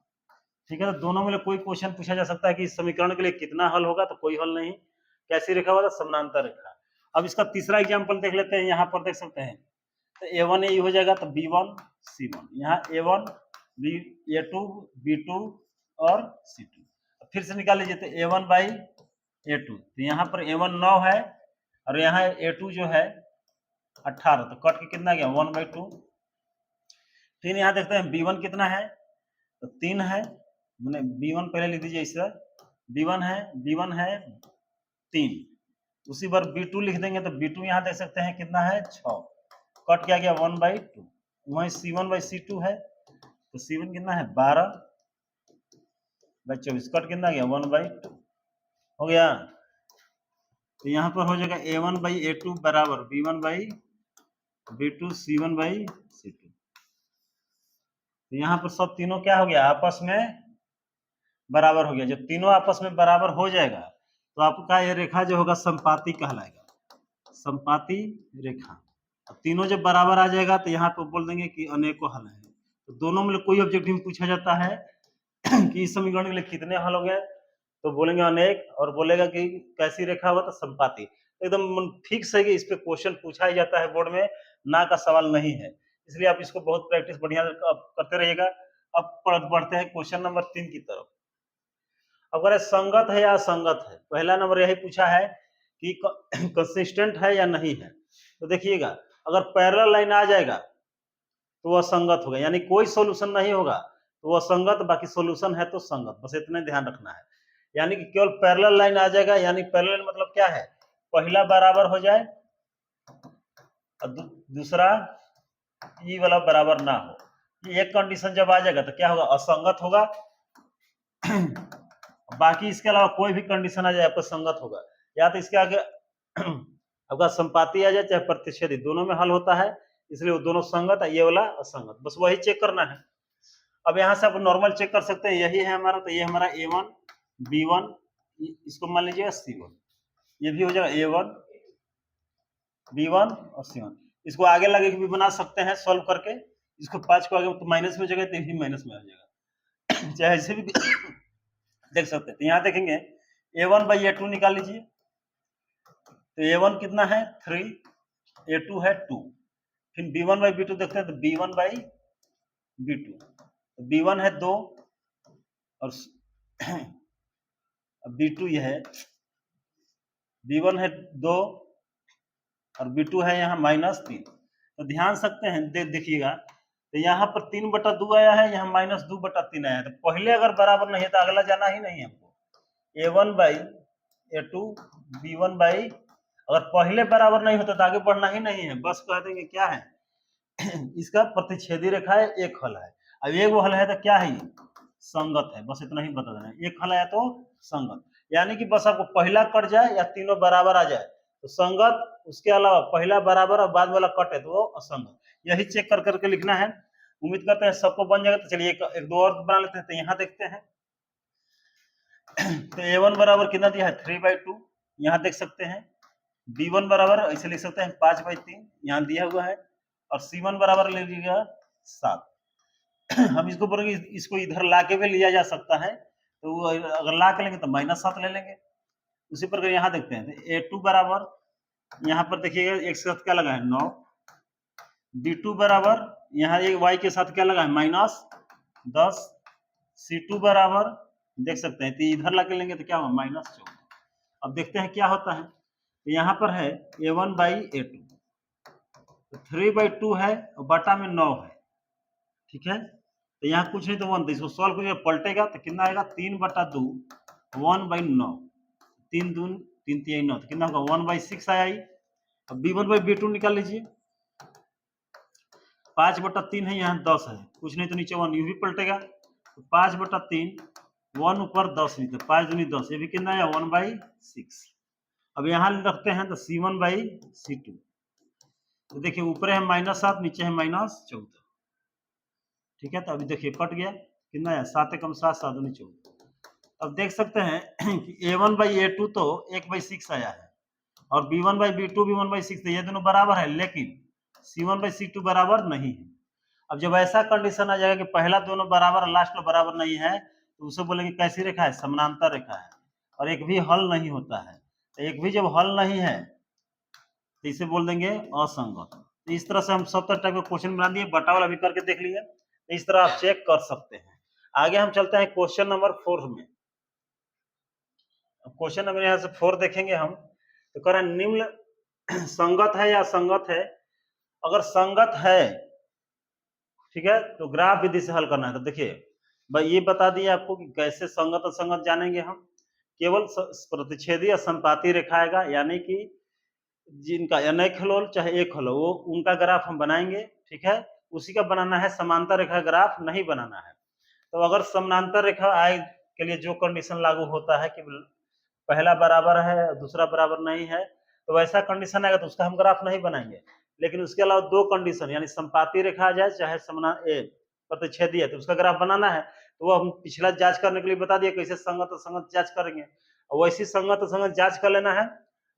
ठीक है। तो दोनों में कोई क्वेश्चन पूछा जा सकता है कि इस समीकरण के लिए कितना हल होगा, तो कोई हल नहीं। कैसी रेखा होगा, समानांतर रेखा। अब इसका तीसरा एग्जांपल देख लेते हैं, यहाँ पर देख सकते हैं तो A1 ये हो जाएगा तो B1 C1, यहाँ A1 A2 B2 और C2। फिर से निकाल लीजिए तो A1/A2, तो यहाँ पर A1 9 है और यहाँ A2 जो है 18, तो कट के कितना गया 1/2। फिर यहाँ देखते हैं B1 कितना है, तो 3 है, मैंने B1 पहले लिख दीजिए इसे, B1 है 3, उसी बार B2 लिख देंगे तो B2 यहाँ देख सकते हैं कितना है 6, कट क्या गया 1/2। वहीं C1/C2 है, तो C1 कितना है 12/24, कट कितना गया 1/2 हो गया। तो यहाँ पर हो जाएगा A1/A2 बराबर B1/B2 C1/C2। तो यहाँ पर सब तीनों क्या हो गया आपस में बराबर हो गया। जब तीनों आपस में बराबर हो जाएगा तो आपका ये रेखा जो होगा संपाती कहलाएगा, संपाती रेखा। अब तीनों जब बराबर आ जाएगा तो यहाँ पर बोल देंगे कि अनेकों हल है। तो दोनों में कोई ऑब्जेक्टिव में पूछा जाता है कि इस समीकरण के लिए कितने हल हो गए, तो बोलेंगे अनेक, और बोलेगा कि कैसी रेखा होगा तो संपाती। एकदम फिक्स है कि इस पे क्वेश्चन पूछा ही जाता है बोर्ड में, ना का सवाल नहीं है, इसलिए आप इसको बहुत प्रैक्टिस बढ़िया करते रहिएगा। अब बढ़ते हैं क्वेश्चन नंबर 3 की तरफ। अगर संगत है या असंगत है, पहला नंबर यही पूछा है कि कंसिस्टेंट है या नहीं है। तो देखिएगा अगर पैरेलल लाइन आ जाएगा तो वह संगत होगा, यानी कोई सॉल्यूशन नहीं होगा तो वह संगत, बाकी सॉल्यूशन है तो संगत, बस इतने ध्यान रखना है। यानी कि केवल पैरेलल लाइन आ जाएगा, यानी पैरेलल मतलब क्या है, पहला बराबर हो जाए और दूसरा ये वाला बराबर ना हो। ये एक कंडीशन जब आ जाएगा तो क्या होगा, असंगत होगा। बाकी इसके अलावा कोई भी कंडीशन आ जाए आपका संगत होगा, या तो इसके आगे आपका संपाती आ जाए चाहे प्रतिच्छेदी, दोनों में हल होता है, इसलिए वो दोनों संगत है, ये वाला असंगत, बस वही चेक करना है। अब यहाँ से आप नॉर्मल चेक कर सकते हैं, यही है हमारा, तो ये हमारा A1 B1, इसको मान लीजिएगा C1, ये भी हो जाएगा A1 B1 और C1। इसको आगे लगे भी बना सकते हैं सॉल्व करके, इसको 5 को आगे तो माइनस में हो जाएगा, तो भी माइनस में आ जाएगा चाहे ऐसे भी देख सकते हैं। तो यहाँ देखेंगे A1/A2 निकाल लीजिए, तो A1 कितना है 3, A2 है 2, फिर B1/B2 देखते हैं तो B1/B2, तो B1 है 2 और B2 ये है, B1 है 2 और B2 है यहाँ -3। तो ध्यान सकते हैं देखिएगा, तो यहाँ पर 3/2 आया है, यहाँ -2/3 आया है, तो पहले अगर बराबर नहीं है तो अगला जाना ही नहीं है हमको। A1/A2 B1 अगर पहले बराबर नहीं होता तो आगे बढ़ना ही नहीं है, बस कह देंगे क्या है इसका प्रतिच्छेदी रेखा है, एक हल है। अब एक वो हल है तो क्या है, ये संगत है, बस इतना ही बता देना, एक हल है तो संगत, यानी कि बस आपको पहला कट जाए या तीनों बराबर आ जाए तो संगत, उसके अलावा पहला बराबर और बाद वाला कटे तो वो असंगत। यही चेक कर करके लिखना है। उम्मीद करते हैं सबको बन जाएगा। तो चलिए एक दो और बना लेते हैं। तो यहाँ देखते हैं तो A1 बराबर कितना दिया है 3/2, यहाँ देख सकते हैं। B1 बराबर ऐसे लिख सकते हैं 5/3, यहाँ दिया हुआ है। और C1 बराबर ले लीजिएगा 7। हम इसको बोलेंगे इसको इधर ला के भी लिया जा सकता है, तो अगर ला के लेंगे तो -7 ले लेंगे। उसी प्रकार यहाँ देखते हैं A2 बराबर, यहाँ पर देखिएगा एक साथ क्या लगा है 9, B2 बराबर यहाँ एक y के साथ क्या लगा है -10, C2 बराबर देख सकते हैं, तो इधर ला के लेंगे तो क्या होगा -14। अब देखते हैं क्या होता है। तो यहाँ पर है A1/A2, तो 3/2 है और बटा में 9 है, ठीक है। तो यहाँ कुछ नहीं तो 1, तो इसको सॉल्व करिए, पलटेगा तो कितना आएगा 3/2 1/9, 3 दून 3 3 9, तो कितना होगा 1/6 आया ही। अब B1/B2 निकाल लीजिए, 5/3 है, यहाँ 10 है, कुछ नहीं तो नीचे 1 यू भी पलटेगा, तो 5/3 1 ऊपर 10 नीचे, 5 दूनी 10, ये भी कितना आया 1/6। अब यहाँ रखते हैं तो C1/C2, तो देखिए ऊपर है -7 नीचे है -14, ठीक है। तो अभी देखिए कट गया, कितना है 7 एकम 7 7 दूनी 14। अब देख सकते हैं कि A1/A2 तो 1/6 आया है और B1/B2 भी 1/6, तो ये दोनों बराबर है, लेकिन C1/C2 बराबर नहीं है। अब जब ऐसा कंडीशन आ जाएगा कि पहला दोनों बराबर और लास्ट में बराबर नहीं है, तो उसे बोलेंगे कैसी रेखा है, समानांतर रेखा है, और एक भी हल नहीं होता है। तो एक भी जब हल नहीं है तो इसे बोल देंगे असंगत। तो इस तरह से हम सब टाइप के क्वेश्चन बना दिए, बटा वाला भी करके देख लिया, तो इस तरह आप चेक कर सकते हैं। आगे हम चलते हैं क्वेश्चन नंबर 4 में। क्वेश्चन नंबर यहाँ से 4 देखेंगे हम, तो कह रहे हैं निम्न संगत है या असंगत है। अगर संगत है, ठीक है, तो ग्राफ विधि से हल करना है। तो देखिए भाई ये बता दिए आपको कि कैसे संगत असंगत जानेंगे हम। केवल प्रतिच्छेदी या संपाती रेखा आएगा, यानी कि जिनका अनेक हल हो चाहे एक हल हो, वो उनका ग्राफ हम बनाएंगे, ठीक है। उसी का बनाना है, समांतर रेखा ग्राफ नहीं बनाना है। तो अगर समांतर रेखा आए के लिए जो कंडीशन लागू होता है कि पहला बराबर है दूसरा बराबर नहीं है, तो वैसा कंडीशन आएगा तो उसका हम ग्राफ नहीं बनाएंगे। लेकिन उसके अलावा दो कंडीशन, यानी संपाती रेखा आ जाए चाहे प्रतिच्छेदी है, तो उसका ग्राफ बनाना है। तो वो हम पिछला जांच करने के लिए बता दिए कैसे संगत असंगत जांच करेंगे, और वैसी संगत असंगत जांच कर लेना है।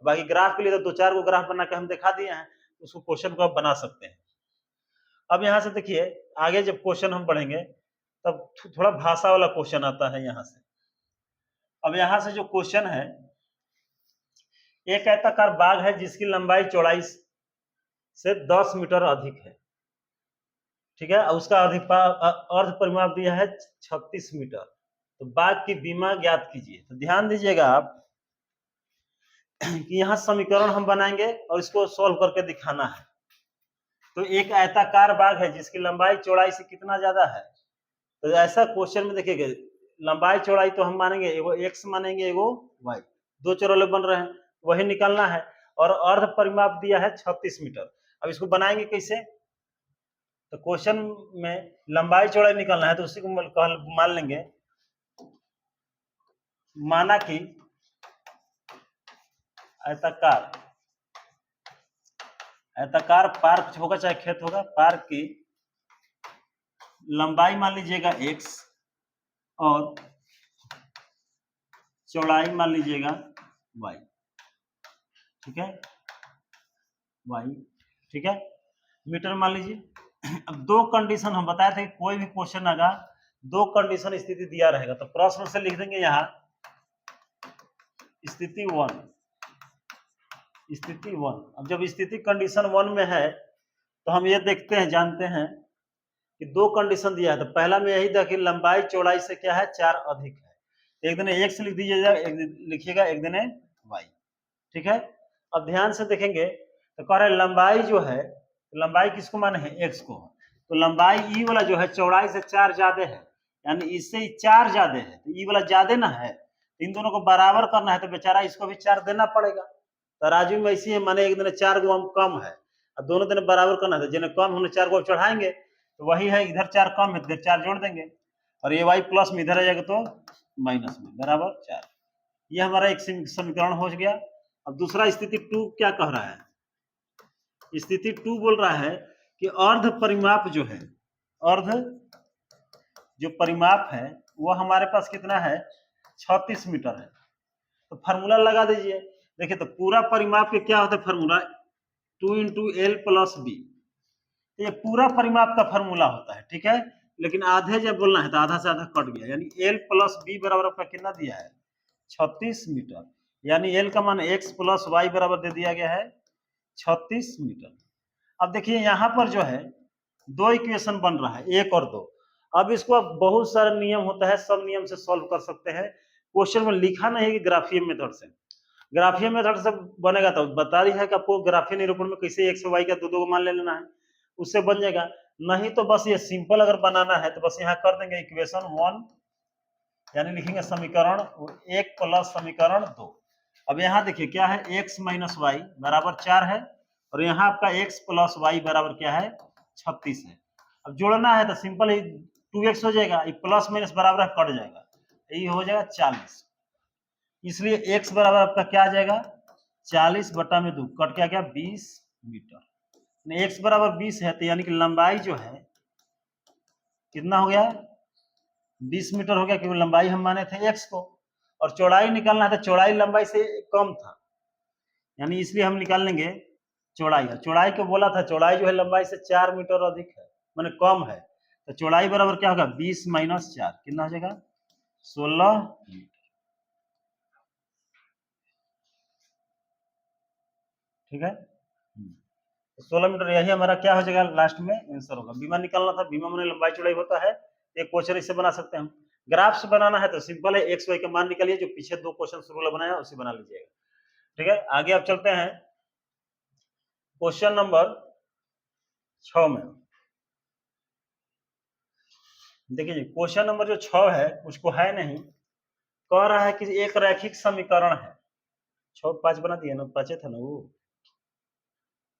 बाकी ग्राफ के लिए तो 2-4 को ग्राफ बना के हम दिखा दिए हैं, उसको क्वेश्चन को आप बना सकते हैं। अब यहाँ से देखिए आगे जब क्वेश्चन हम बढ़ेंगे तब थोड़ा भाषा वाला क्वेश्चन आता है यहाँ से। अब यहाँ से जो क्वेश्चन है, एक आयताकार बाग है जिसकी लंबाई चौड़ाई से 10 मीटर अधिक है, ठीक है, उसका अर्ध परिमाप दिया है 36 मीटर। तो बाग की बीमा ज्ञात कीजिए। तो ध्यान दीजिएगा आप कि यहाँ समीकरण हम बनाएंगे और इसको सॉल्व करके दिखाना है। तो एक आयताकार बाग है जिसकी लंबाई चौड़ाई से कितना ज्यादा है, तो ऐसा क्वेश्चन में देखिएगा लंबाई चौड़ाई तो हम मानेंगे, एगो x मानेंगे एगो y, दो चौरले बन रहे हैं, वही निकालना है। और अर्ध परिमाप दिया है 36 मीटर। अब इसको बनाएंगे कैसे, तो क्वेश्चन में लंबाई चौड़ाई निकालना है, तो उसी को मान लेंगे, माना कि आयताकार पार्क होगा चाहे खेत होगा, पार्क की लंबाई मान लीजिएगा x और चौड़ाई मान लीजिएगा y, ठीक है, y, ठीक है, मीटर मान लीजिए। अब दो कंडीशन हम बताए थे, कोई भी क्वेश्चन आएगा दो कंडीशन स्थिति दिया रहेगा, तो प्रश्न से लिख देंगे यहाँ स्थिति 1, स्थिति 1। अब जब स्थिति कंडीशन 1 में है तो हम ये देखते हैं, जानते हैं कि दो कंडीशन दिया है। तो पहला में यही था कि लंबाई चौड़ाई से क्या है 4 अधिक है, एक दिन x लिख दीजिएगा, एक दिन लिखिएगा, एक दिन y, ठीक है। अब ध्यान से देखेंगे तो कह रहे लंबाई जो है, लंबाई किसको माने हैं x को, तो लंबाई ई वाला जो है चौड़ाई से 4 ज्यादा है, यानी इससे 4 ज्यादा है, तो ई वाला ज्यादा ना है, इन दोनों को बराबर करना है, तो बेचारा इसको भी 4 देना पड़ेगा। तो राजू में ऐसी है, माने एक दिन 4 गो कम है और दोनों दिन बराबर करना है, तो जिन्हें कम होने 4 गो चढ़ाएंगे, तो वही है, इधर 4 कम है, इधर 4 जोड़ देंगे, और ये y प्लस में इधर आ जाएगा तो माइनस में, बराबर 4। ये हमारा एक समीकरण हो गया। अब दूसरा स्थिति 2 क्या कह रहा है, स्थिति 2 बोल रहा है कि अर्ध परिमाप जो है, अर्ध जो परिमाप है वो हमारे पास कितना है 36 मीटर है। तो फार्मूला लगा दीजिए। देखिए तो पूरा परिमाप के क्या होता है फार्मूला, 2 × L + B, ये पूरा परिमाप का फार्मूला होता है, ठीक है। लेकिन आधे जब बोलना है तो आधा से आधा कट गया, यानी L + B बराबर आपका कितना दिया है 36 मीटर, यानी L का मान x + y बराबर दे दिया गया है 36 मीटर। अब देखिए यहाँ पर जो है दो इक्वेशन बन रहा है, 1 और 2। अब इसको अब बहुत सारा नियम होता है, सब नियम से सॉल्व कर सकते हैं। क्वेश्चन में लिखा नहीं है कि ग्राफीय मेथड से, ग्राफीय मेथड से बनेगा तो बता रही है कि आपको ग्राफीय निरूपण में कैसे एक्स वाई का दो को मान ले लेना है, उससे बन जाएगा। नहीं तो बस ये सिंपल अगर बनाना है तो बस यहाँ कर देंगे इक्वेशन 1, यानी लिखेंगे समीकरण 1 प्लस समीकरण 2। अब यहाँ देखिए क्या है, x माइनस वाई बराबर 4 है, और यहाँ आपका x प्लस वाई बराबर क्या है, 36 है। अब जोड़ना है तो सिंपल ही 2x हो जाएगा, ये प्लस माइनस बराबर कट जाएगा, ये हो जाएगा 40। इसलिए x बराबर आपका क्या आ जाएगा, 40 बटा में 2 कट के आ गया 20 मीटर। x बराबर 20 है तो यानी कि लंबाई जो है कितना हो गया, 20 मीटर हो गया, क्योंकि लंबाई हम माने थे x को, और चौड़ाई निकालना है तो चौड़ाई लंबाई से कम था, यानी इसलिए हम निकाल लेंगे चौड़ाई। चौड़ाई को बोला था, चौड़ाई जो है लंबाई से 4 मीटर अधिक है, माने कम है, तो चौड़ाई बराबर क्या होगा, 20 माइनस 4 कितना हो जाएगा, 16 मीटर। ठीक है, 16 मीटर, यही हमारा क्या हो जाएगा, लास्ट में आंसर होगा। बीमा निकालना था, बीमा में लंबाई चौड़ाई होता है, एक क्वेश्चन इससे बना सकते हैं हम। ग्राफ से बनाना है तो सिंपल है, एक्स वाई का मान निकालिए, जो पीछे 2 क्वेश्चन शुरू वाला बनाया उसे बना लीजिएगा। ठीक है, आगे आप चलते हैं क्वेश्चन नंबर 6 में। देखिए क्वेश्चन नंबर जो 6 है उसको है नहीं, कह रहा है कि एक रैखिक समीकरण है, 6 5 बना दिया ना, 5 था ना वो,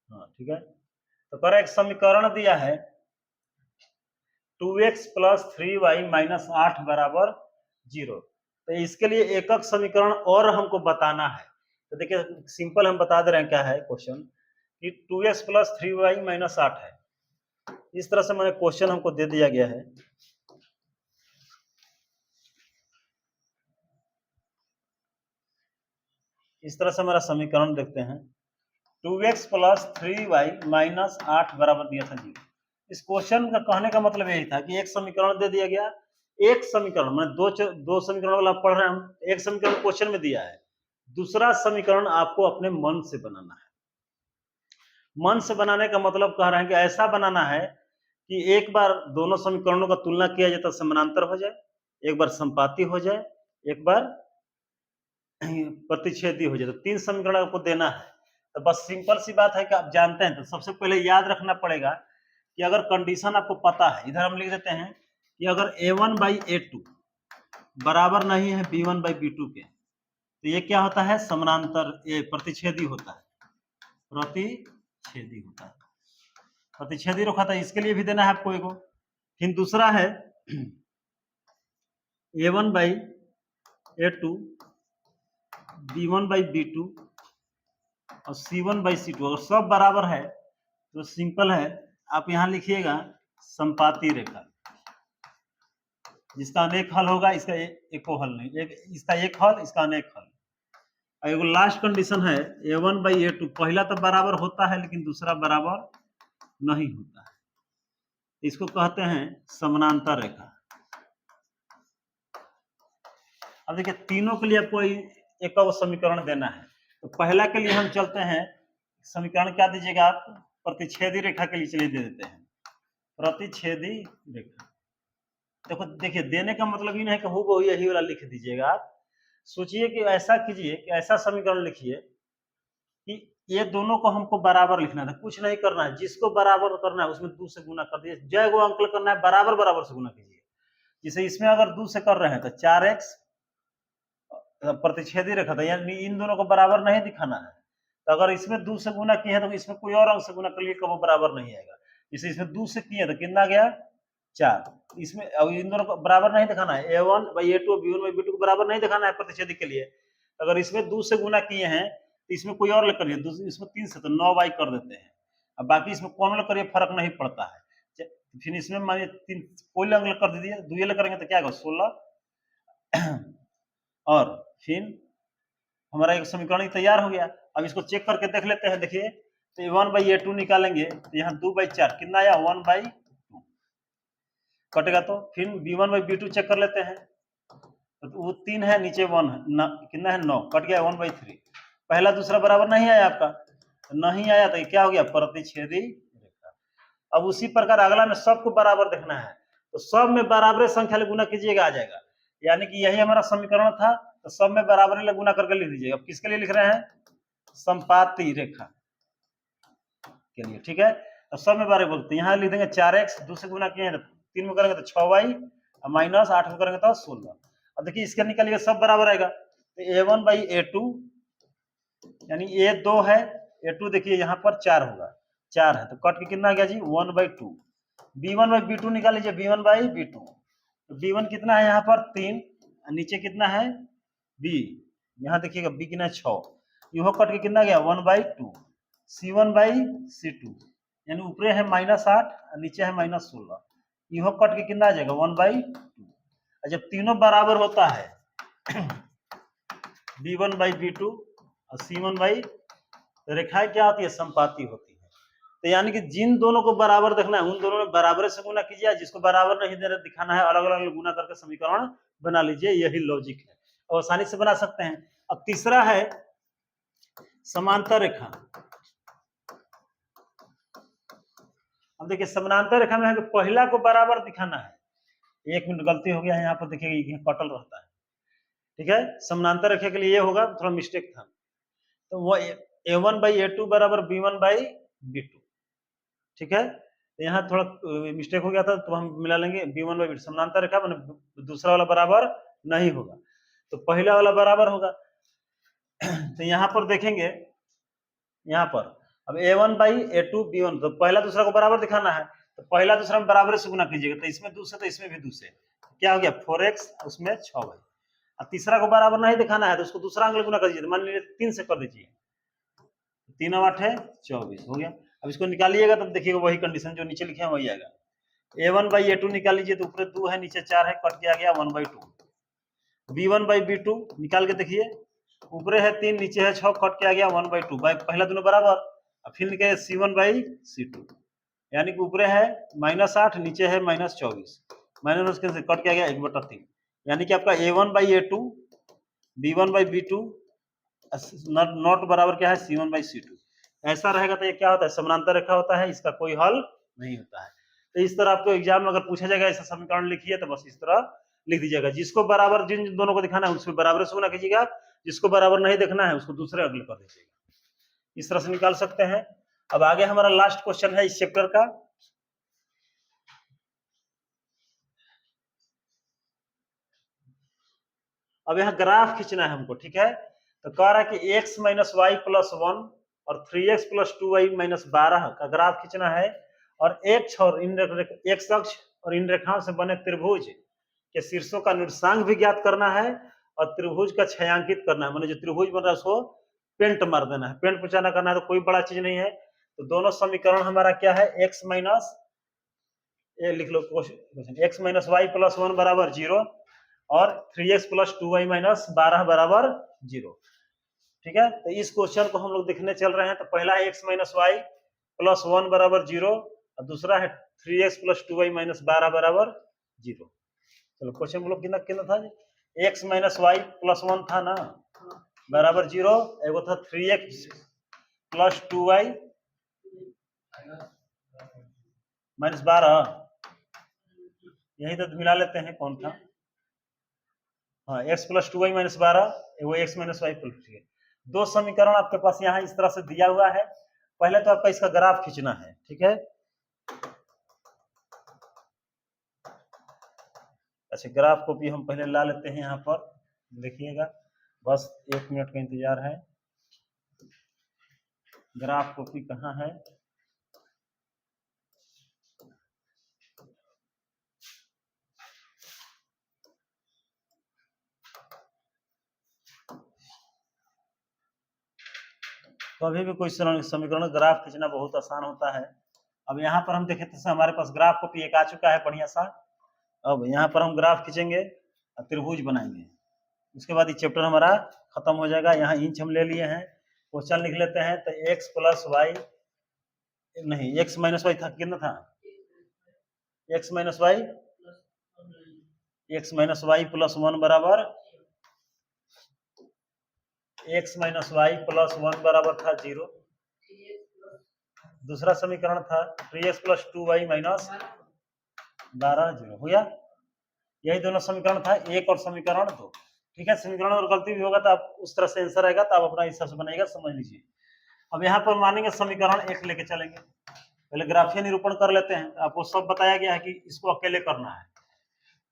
हाँ ठीक है। तो कह रहा है एक समीकरण दिया है 2x प्लस 3y माइनस 8 बराबर 0। तो इसके लिए एकक समीकरण और हमको बताना है। तो देखिए सिंपल हम बता दे रहे हैं क्या है क्वेश्चन, कि 2x प्लस 3y माइनस 8 है। इस तरह से मैंने क्वेश्चन हमको दे दिया गया है। इस तरह से हमारा समीकरण देखते हैं, 2x प्लस 3y माइनस 8 बराबर दिया था 0। इस क्वेश्चन का कहने का मतलब यही था कि एक समीकरण दे दिया गया, एक समीकरण मैं दो समीकरण वाला पढ़ रहे हैं हम, एक समीकरण क्वेश्चन में दिया है, दूसरा समीकरण आपको अपने मन से बनाना है। मन से बनाने का मतलब कह रहे हैं कि ऐसा बनाना है कि एक बार दोनों समीकरणों का तुलना किया जाए तो समानांतर हो जाए, एक बार संपाती हो जाए, एक बार प्रतिच्छेदी हो जाए। तो 3 समीकरण आपको देना है। तो बस सिंपल सी बात है कि आप जानते हैं, तो सबसे पहले याद रखना पड़ेगा कि अगर कंडीशन आपको पता है, इधर हम लिख देते हैं कि अगर a1 बाई a2 बराबर नहीं है b1 बाई b2 के, तो ये क्या होता है, समानांतर, ये प्रतिच्छेदी होता है, प्रतिच्छेदी होता है, प्रतिच्छेदी रखा था, इसके लिए भी देना है आपको एगो। फिर दूसरा है a1 by a2 b1 by b2 और c1 बाई c2, अगर सब बराबर है तो सिंपल है, आप यहां लिखिएगा संपाती रेखा, जिसका अनेक हल होगा, इसका एको हल नहीं, इसका एक हल, इसका अनेक हल। एगो लास्ट कंडीशन है a1 बाई a2, पहला तो बराबर होता है लेकिन दूसरा बराबर नहीं होता है, इसको कहते हैं समानांतर रेखा। अब देखिए तीनों के लिए आपको एक और समीकरण देना है। तो पहला के लिए हम चलते हैं, समीकरण क्या दीजिएगा आप, प्रतिच्छेदी रेखा के लिए चलिए दे देते हैं, प्रतिच्छेदी रेखा। देखो देखिए देने का मतलब ये नहीं है कि हूबहू यही वाला लिख दीजिएगा, आप सोचिए कि ऐसा कीजिए कि ऐसा समीकरण लिखिए कि ये दोनों को हमको बराबर लिखना है, कुछ नहीं करना है, जिसको बराबर करना है उसमें 2 से गुना कर दीजिए, जय गो अंकल करना है बराबर बराबर से गुना कीजिए। जैसे इसमें अगर 2 से कर रहे हैं तो 4x प्रतिच्छेदी रेखा था, यानी इन दोनों को बराबर नहीं दिखाना है। तो अगर इसमें 2 से गुना किए तो इसमें कोई और अंक से गुना कर लिए कब बराबर नहीं आएगा। जैसे इसमें 2 से किए तो कितना गया 4, इसमें अब इन दोनों को बराबर नहीं दिखाना है, a1 by a2 b1 by b2 को बराबर नहीं दिखाना है प्रतिच्छेदी के लिए। अगर इसमें 2 से गुना किए हैं तो इसमें कोई और लेकर करिए, इसमें 3 से तो 9y कर देते हैं, अब बाकी इसमें कौन लोग करिए फर्क नहीं पड़ता है। फिर इसमें मानिए 3 कोई अंक कर दीजिए, 2 करेंगे तो क्या होगा 16 और फिर हमारा एक समीकरण तैयार हो गया। अब इसको चेक करके देख लेते हैं, देखिए तो a1 बाई a2 निकालेंगे तो यहाँ 2 बाई 4 कितना आया 1 बाई 2 कटेगा, तो फिर b1 बाई b2 चेक कर लेते हैं, तो वो 3 है, नीचे 1 है, कितना है 9, कट गया 1 बाई 3। पहला दूसरा बराबर नहीं आया आपका, तो नहीं आया तो क्या हो गया प्रतिच्छेदी अब उसी प्रकार अगला में सबको बराबर देखना है, तो सब में बराबर संख्या गुना कीजिएगा, आ जाएगा। यानी कि यही हमारा समीकरण था, तो सब में बराबर गुना करके लिख दीजिएगा। अब किसके लिए लिख रहे हैं? संपाती रेखा के लिए, ठीक है। तो सब में बराबर बोलते हैं, यहाँ लिख देंगे 4x, 2 से गुना किए हैं 3 में करेंगे तो 6y, माइनस 8 में करेंगे तो 16। अब देखिए इसके निकालिएगा, सब बराबर आएगा, तो a1/a2 यानी a2 है, a2 देखिए यहाँ पर 4 होगा, 4 है तो कट के कितना आ गया जी 1/2। b1/b2 निकाल लीजिए, b1/b2, तो b1 कितना है यहाँ पर 3, नीचे कितना है b, यहाँ देखिएगा b कितना है 6, यह कट के कितना गया 1/2, c1/c2 यानी ऊपर है -8 नीचे है -16, यह कट के कितना आ जाएगा 1/2। जब तीनों बराबर होता है b1/b2 और c1/, तो रेखाएं क्या होती है? संपाती होती है। तो यानी कि जिन दोनों को बराबर देखना है उन दोनों में बराबर से गुना कीजिए, जिसको बराबर नहीं दे रहे दिखाना है अलग अलग गुना करके समीकरण बना लीजिए, यही लॉजिक है और आसानी से बना सकते हैं। अब तीसरा है समांतर रेखा। अब देखिए समांतर रेखा में है पहला को बराबर दिखाना है, 1 मिनट गलती हो गया है यहाँ पर, देखिए कटल रहता है, ठीक है। समांतर रेखा के लिए ये होगा, थोड़ा मिस्टेक था, तो वो a1/a2 बराबर b1/b2, ठीक है। तो यहाँ थोड़ा मिस्टेक हो गया था, तो हम मिला लेंगे b1/b2। समांतर रेखा मैंने दूसरा वाला बराबर नहीं होगा, तो पहला वाला बराबर होगा। तो यहाँ पर देखेंगे, यहाँ पर अब a1/a2 b1, तो पहला दूसरा को बराबर दिखाना है, तो पहला दूसरा में बराबर से गुना कीजिएगा, तो इसमें 2 से तो इसमें भी 2 से, क्या हो गया 4x, उसमें 6y। अब तीसरा को बराबर नहीं दिखाना है तो उसको दूसरा अंक गुना कर दीजिए, मान लीजिए 3 से कर दीजिए, 3 और 8 है 24 हो गया। अब इसको निकालिएगा तब देखिएगा वही कंडीशन जो नीचे लिखे हैं वही आएगा। a1/a2 निकाल लीजिए, तो ऊपर 2 है नीचे 4 है, कट के आ गया 1/2। b1/b2 निकाल के देखिए, ऊपर है 3 नीचे है 6, कट के आ गया 1/2, पहला दोनों बराबर। अब फिर निकाले c1/c2, यानी कि ऊपर है -8 नीचे है -24, माइनस के कट के आ गया 1/3, यानी कि आपका a1/a2 b1/b2 नॉट बराबर क्या है c1/c2। ऐसा रहेगा तो ये क्या होता है? समानांतर रेखा होता है, इसका कोई हल नहीं होता है। तो इस तरह आपको एग्जाम में अगर पूछा जाएगा ऐसा समीकरण लिखिए, तो बस इस तरह लिख दीजिएगा, जिसको बराबर जिन दोनों को दिखाना है उसको बराबर से गुना कीजिएगा, जिसको बराबर नहीं देखना है उसको दूसरे अगले कर दीजिएगा, इस तरह से निकाल सकते हैं। अब आगे हमारा लास्ट क्वेश्चन है इस चैप्टर का। अब यहाँ ग्राफ खींचना है हमको, ठीक है। तो कह रहा है कि x - y + 1 और 3x + 2y - 12 का ग्राफ खींचना है, और x और x अक्ष और इन रेखाओं से बने त्रिभुज के शीर्षों का निर्देशांक भी ज्ञात करना है, और त्रिभुज का छायांकित करना है, मतलब जो त्रिभुज बन रहा है उसको पेंट मार देना है, पेंट पहुंचाना करना है, तो कोई बड़ा चीज नहीं है। तो दोनों समीकरण हमारा क्या है? x माइनस, ये लिख लो क्वेश्चन, x - y + 1 बराबर 0 और 3x + 2y - 12 बराबर 0, ठीक है। तो इस क्वेश्चन को हम लोग देखने चल रहे हैं। तो पहला है x - y + 1 बराबर 0 और दूसरा है 3x + 2y - 12 बराबर 0। चलो क्वेश्चन हम लोग कितना कितना था जी? x - y + 1 था ना, बराबर 0, एगो था 3x + 2y - 12, यही तो मिला लेते हैं कौन था। हाँ, x + 2y - 12, एगो x - y +, दो समीकरण आपके पास यहाँ इस तरह से दिया हुआ है। पहले तो आपका इसका ग्राफ खींचना है, ठीक है। अच्छा, ग्राफ को भी हम पहले ला लेते हैं यहाँ पर, देखिएगा, बस 1 मिनट का इंतजार है। ग्राफ कॉपी कहाँ है? कभी भी कोई समीकरण ग्राफ खींचना बहुत आसान होता है। अब यहाँ पर हम देखें तो हमारे पास ग्राफ कॉपी एक आ चुका है बढ़िया सा। अब यहाँ पर हम ग्राफ खींचेंगे और त्रिभुज बनाएंगे, उसके बाद ये चैप्टर हमारा खत्म हो जाएगा। यहाँ इंच हम ले लिए हैं, क्वेश्चन लिख लेते हैं। तो x + y नहीं, x - y था, कितना था? x - y + 1 बराबर, x - y + 1 बराबर था 0, दूसरा समीकरण था 3x प्लस 2y माइनस 12 0 हो गया। यही दोनों समीकरण था, एक और समीकरण दो। ठीक है, समीकरण और गलती भी होगा तो आप उस तरह से आंसर आएगा तो आप अपना हिसाब से बनाइएगा, समझ लीजिए। अब यहाँ पर मानेंगे समीकरण एक लेके चलेंगे, पहले ग्राफीय निरूपण कर लेते हैं। आपको सब बताया गया है कि इसको अकेले करना है।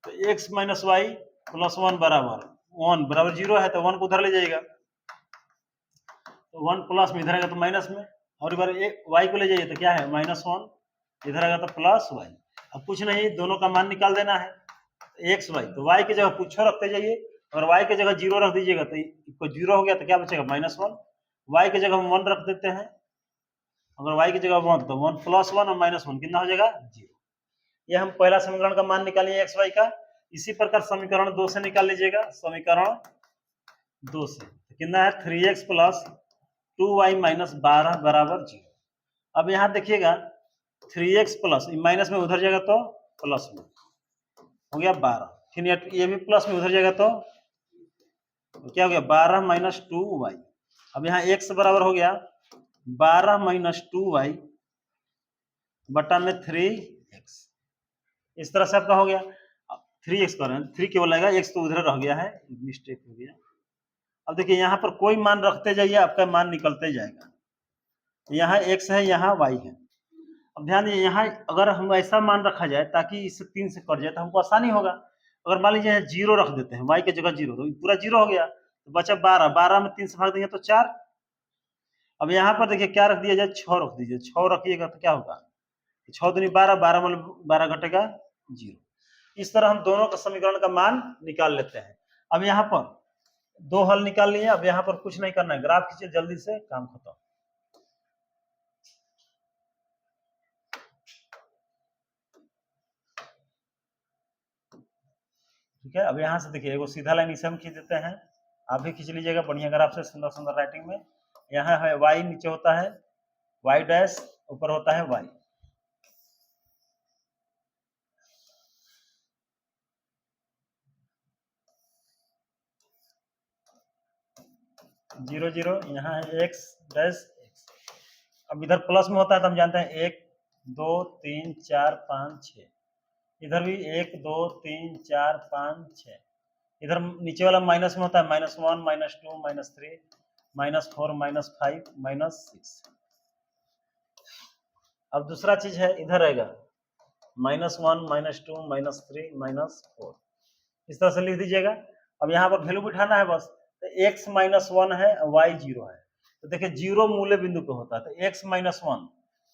तो x माइनस वाई प्लस 1 बराबर 1 बराबर 0 है तो 1 को उधर ले जाइएगा, तो 1 प्लस में इधर आएगा तो माइनस में, और एक बार y को ले जाइए तो क्या है -1, इधर आएगा तो प्लस y। अब कुछ नहीं, दोनों का मान निकाल देना है। एक्स वाई, तो y की जगह कुछ रखते जाइए, और y की जगह 0 रख दीजिएगा तो 0 हो गया तो क्या बचेगा -1। y की जगह हम 1 रख देते हैं, अगर y की जगह 1 तो 1 प्लस 1 और -1 कितना हो जाएगा 0। ये हम पहला समीकरण का मान निकालिए एक्स वाई का। इसी प्रकार समीकरण 2 से निकाल लीजिएगा, समीकरण 2 से तो कितना है 3x प्लस 2y माइनस 12 बराबर 0। अब यहाँ देखिएगा 3x प्लस माइनस में उधर जाएगा तो प्लस में हो गया 12, फिर ये भी प्लस में उधर जाएगा तो क्या हो गया 12 माइनस 2y। अब यहाँ x बराबर हो गया 12 माइनस 2y बटा में 3x। इस तरह से आपका हो गया 3x कर रहे हैं, 3 केवल आएगा, x तो उधर रह गया है, मिस्टेक हो गया। अब देखिए यहाँ पर कोई मान रखते जाइए, आपका मान निकलते जाएगा। यहाँ x है, यहाँ y है। अब ध्यान दीजिए, यहाँ अगर हम ऐसा मान रखा जाए ताकि इस 3 से कट जाए तो हमको आसानी होगा। अगर मान लीजिए 0 रख देते हैं, y की जगह 0, तो पूरा 0 हो गया, तो बचा 12, 12 में 3 से भाग देंगे तो 4। अब यहाँ पर देखिए क्या रख दिया जाए, 6 रख दीजिए, 6 रखिएगा तो क्या होगा 6 दूनी 12, 12 में 12 घटेगा 0। इस तरह हम दोनों का समीकरण का मान निकाल लेते हैं। अब यहाँ पर 2 हल निकाल लिए, अब यहाँ पर कुछ नहीं करना है, ग्राफ खींचिए जल्दी से, काम खत्म। ठीक है, अब यहाँ से देखिए एगो सीधा लाइन इसे हम खींच देते हैं, आप भी खींच लीजिएगा बढ़िया ग्राफ से, सुंदर सुंदर राइटिंग में। यहाँ है y, नीचे होता है y डैश, ऊपर होता है y। जीरो जीरो, यहाँ है x डैश x। अब इधर प्लस में होता है तो हम जानते हैं 1 2 3 4 5 6, इधर भी 1 2 3 4 5 6, इधर नीचे वाला माइनस में होता है -1 -2 -3 -4 -5 -6। अब दूसरा चीज है इधर रहेगा -1 -2 -3 -4, इस तरह से लिख दीजिएगा। अब यहाँ पर वैल्यू बिठाना है बस, तो x -1 है y 0 है, तो देखिए 0 मूल्य बिंदु पे होता है, तो x -1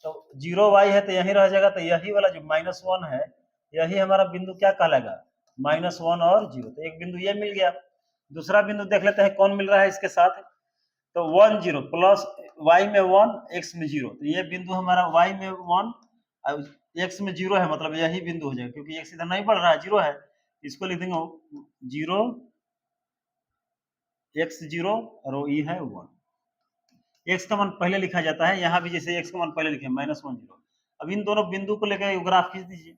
तो 0 y है तो यही रह जाएगा, तो यही वाला जो -1 है यही हमारा बिंदु क्या कहलाएगा -1 और 0, तो एक बिंदु ये मिल गया। दूसरा बिंदु देख लेते हैं कौन मिल रहा है इसके साथ, तो 1 0 प्लस y में 1 x में 0, तो ये बिंदु हमारा y में 1 और x में 0 है, मतलब यही बिंदु हो जाएगा, क्योंकि x इधर नहीं बढ़ रहा है 0 है, इसको लिख देंगे 0 x 0 और वो e है 1। x का मान पहले लिखा जाता है, यहाँ भी जैसे x का मान पहले लिखे -1 0। अब इन दोनों बिंदु को लेकर ग्राफ खींच दीजिए।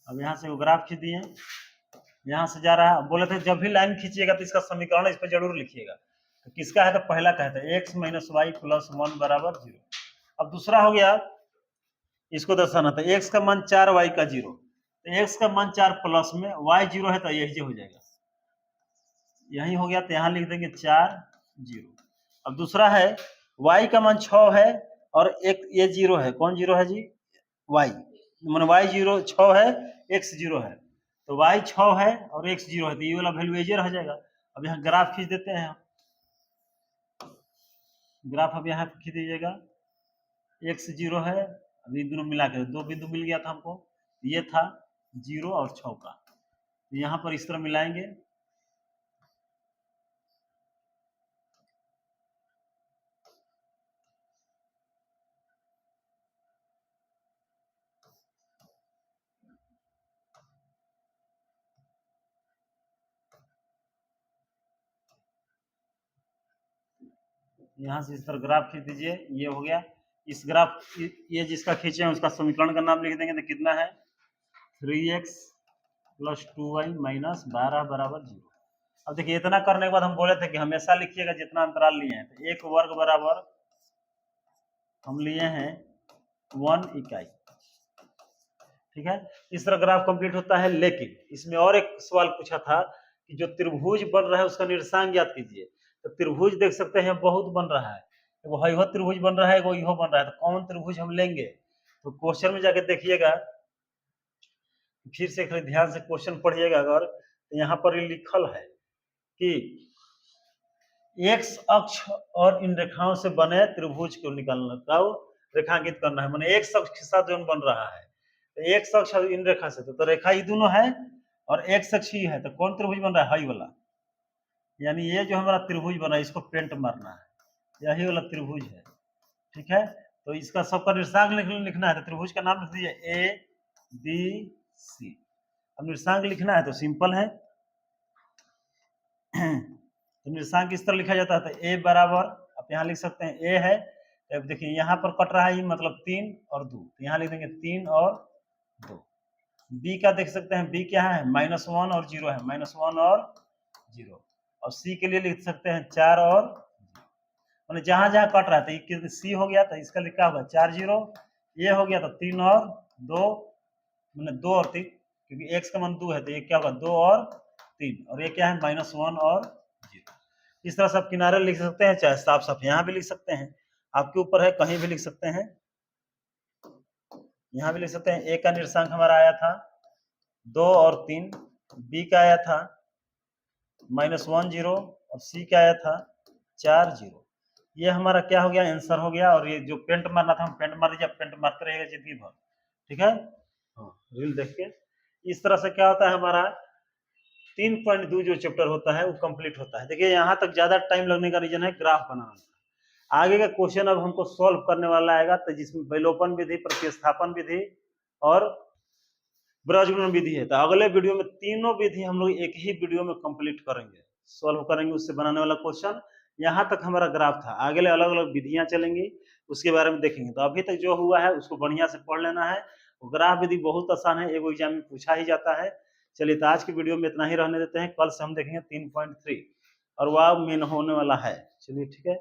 अब यहाँ से ग्राफ खींच दिए, यहाँ से जा रहा है, बोले थे जब भी लाइन खींचिएगा तो इसका समीकरण इस पर जरूर लिखिएगा। तो किसका है, तो पहला कहता है x - y + 1 बराबर 0। अब दूसरा हो गया, इसको दर्शाना था x का मान 4 y का 0, तो x का मान 4 प्लस में y 0 है तो यही हो जाएगा, यही हो गया, तो यहाँ लिख देंगे 4 0। अब दूसरा है y का मान 6 है और एक ये 0 है, कौन 0 है जी, y मान y 0 6 है, x 0 है, तो y 6 है और x 0 है, तो ये वाला वैल्यू ये रह जाएगा। अब यहाँ ग्राफ खींच देते हैं, ग्राफ अब यहाँ खींच दीजिएगा, x 0 है, अभी दोनों मिला के 2 बिंदु मिल गया था हमको, ये था 0 और 6 का, यहाँ पर इस तरह मिलाएंगे। यहाँ से इस तरह ग्राफ खींच दीजिए, ये हो गया। इस ग्राफ ये जिसका खींचे हैं उसका समीकरण का नाम लिख देंगे, तो कितना है 3x प्लस 2y माइनस 12 बराबर 0। अब देखिए इतना करने के बाद हम बोले थे कि हमेशा लिखिएगा जितना अंतराल लिए हैं, तो 1 वर्ग बराबर हम लिए हैं 1 इकाई। ठीक है, इस तरह ग्राफ कंप्लीट होता है। लेकिन इसमें और एक सवाल पूछा था कि जो त्रिभुज बन रहा है उसका निर्देशांक ज्ञात कीजिए। तो त्रिभुज देख सकते हैं बहुत बन रहा है, एगो इहो त्रिभुज बन रहा है, एगो इहो बन रहा है, तो कौन त्रिभुज हम लेंगे? तो क्वेश्चन में जाके देखिएगा, फिर से खाली ध्यान से क्वेश्चन पढ़िएगा अगर, तो यहाँ पर लिखल है कि एक्स अक्ष और इन रेखाओं से बने त्रिभुज को निकालना का रेखांकित करना है, माने एक्स अक्ष के साथ जो बन रहा है, तो एक्स अक्ष इन रेखा से, तो रेखा ये दोनों है और एक्स अक्ष ही है, तो कौन त्रिभुज बन रहा है? हाई वाला, यानी ये जो हमारा त्रिभुज बना है इसको पेंट मारना है, यही वाला त्रिभुज है। ठीक है, तो इसका सबका निर्देशांक लिखना है, तो त्रिभुज का नाम लिख दीजिए ए बी सी। अब निर्देशांक लिखना है तो सिंपल है, तो निर्देशांक इस तरह लिखा जाता है। तो ए बराबर, आप यहाँ लिख सकते हैं ए है, अब देखिए यहाँ पर कट रहा है मतलब 3 और 2, तो यहाँ लिख देंगे 3 और 2। बी का देख सकते हैं, बी क्या है? -1 और 0 है, -1 और 0। और सी के लिए लिख सकते हैं 4 और 0। मैंने जहां जहां कट रहा था, तो सी हो गया, तो इसका लिखा होगा 4 0, ये हो गया तो 3 और 2, मैंने 2 और 3, क्योंकि x का मान 2 है, तो ये क्या होगा 2 और 3, और ये क्या है -1 और 0। इस तरह से आप किनारे लिख सकते हैं, चाहे साफ साफ यहाँ भी लिख सकते हैं, आपके ऊपर है, कहीं भी लिख सकते हैं, यहाँ भी लिख सकते हैं। ए का निर्देशांक हमारा आया था 2 और 3, बी का आया था -1 0 और सी का आया था 4 0। ये हमारा क्या हो गया? आंसर हो गया। और ये जो पेंट मारना था हम पेंट मार दीजिए, पेंट मारते रहेगा जिंदगी भर। ठीक है, हाँ, रील देख के इस तरह से क्या होता है, हमारा 3.2 जो चैप्टर होता है वो कंप्लीट होता है। देखिए यहाँ तक ज्यादा टाइम लगने का रीजन है ग्राफ बनाना। आगे का क्वेश्चन अब हमको सॉल्व करने वाला आएगा, तो जिसमें वैलोपन विधि, प्रतिस्थापन विधि और ब्रजगुणन विधि है। तो अगले वीडियो में तीनों विधि हम लोग एक ही वीडियो में कंप्लीट करेंगे, सॉल्व करेंगे उससे बनाने वाला क्वेश्चन। यहाँ तक हमारा ग्राफ था, आगे अलग अलग विधियां चलेंगी, उसके बारे में देखेंगे। तो अभी तक जो हुआ है उसको बढ़िया से पढ़ लेना है। ग्राफ विधि बहुत आसान है, एगो एग्जाम में पूछा ही जाता है। चलिए, तो आज की वीडियो में इतना ही रहने देते हैं, कल से हम देखेंगे 3.3 और वह मेन होने वाला है। चलिए ठीक है।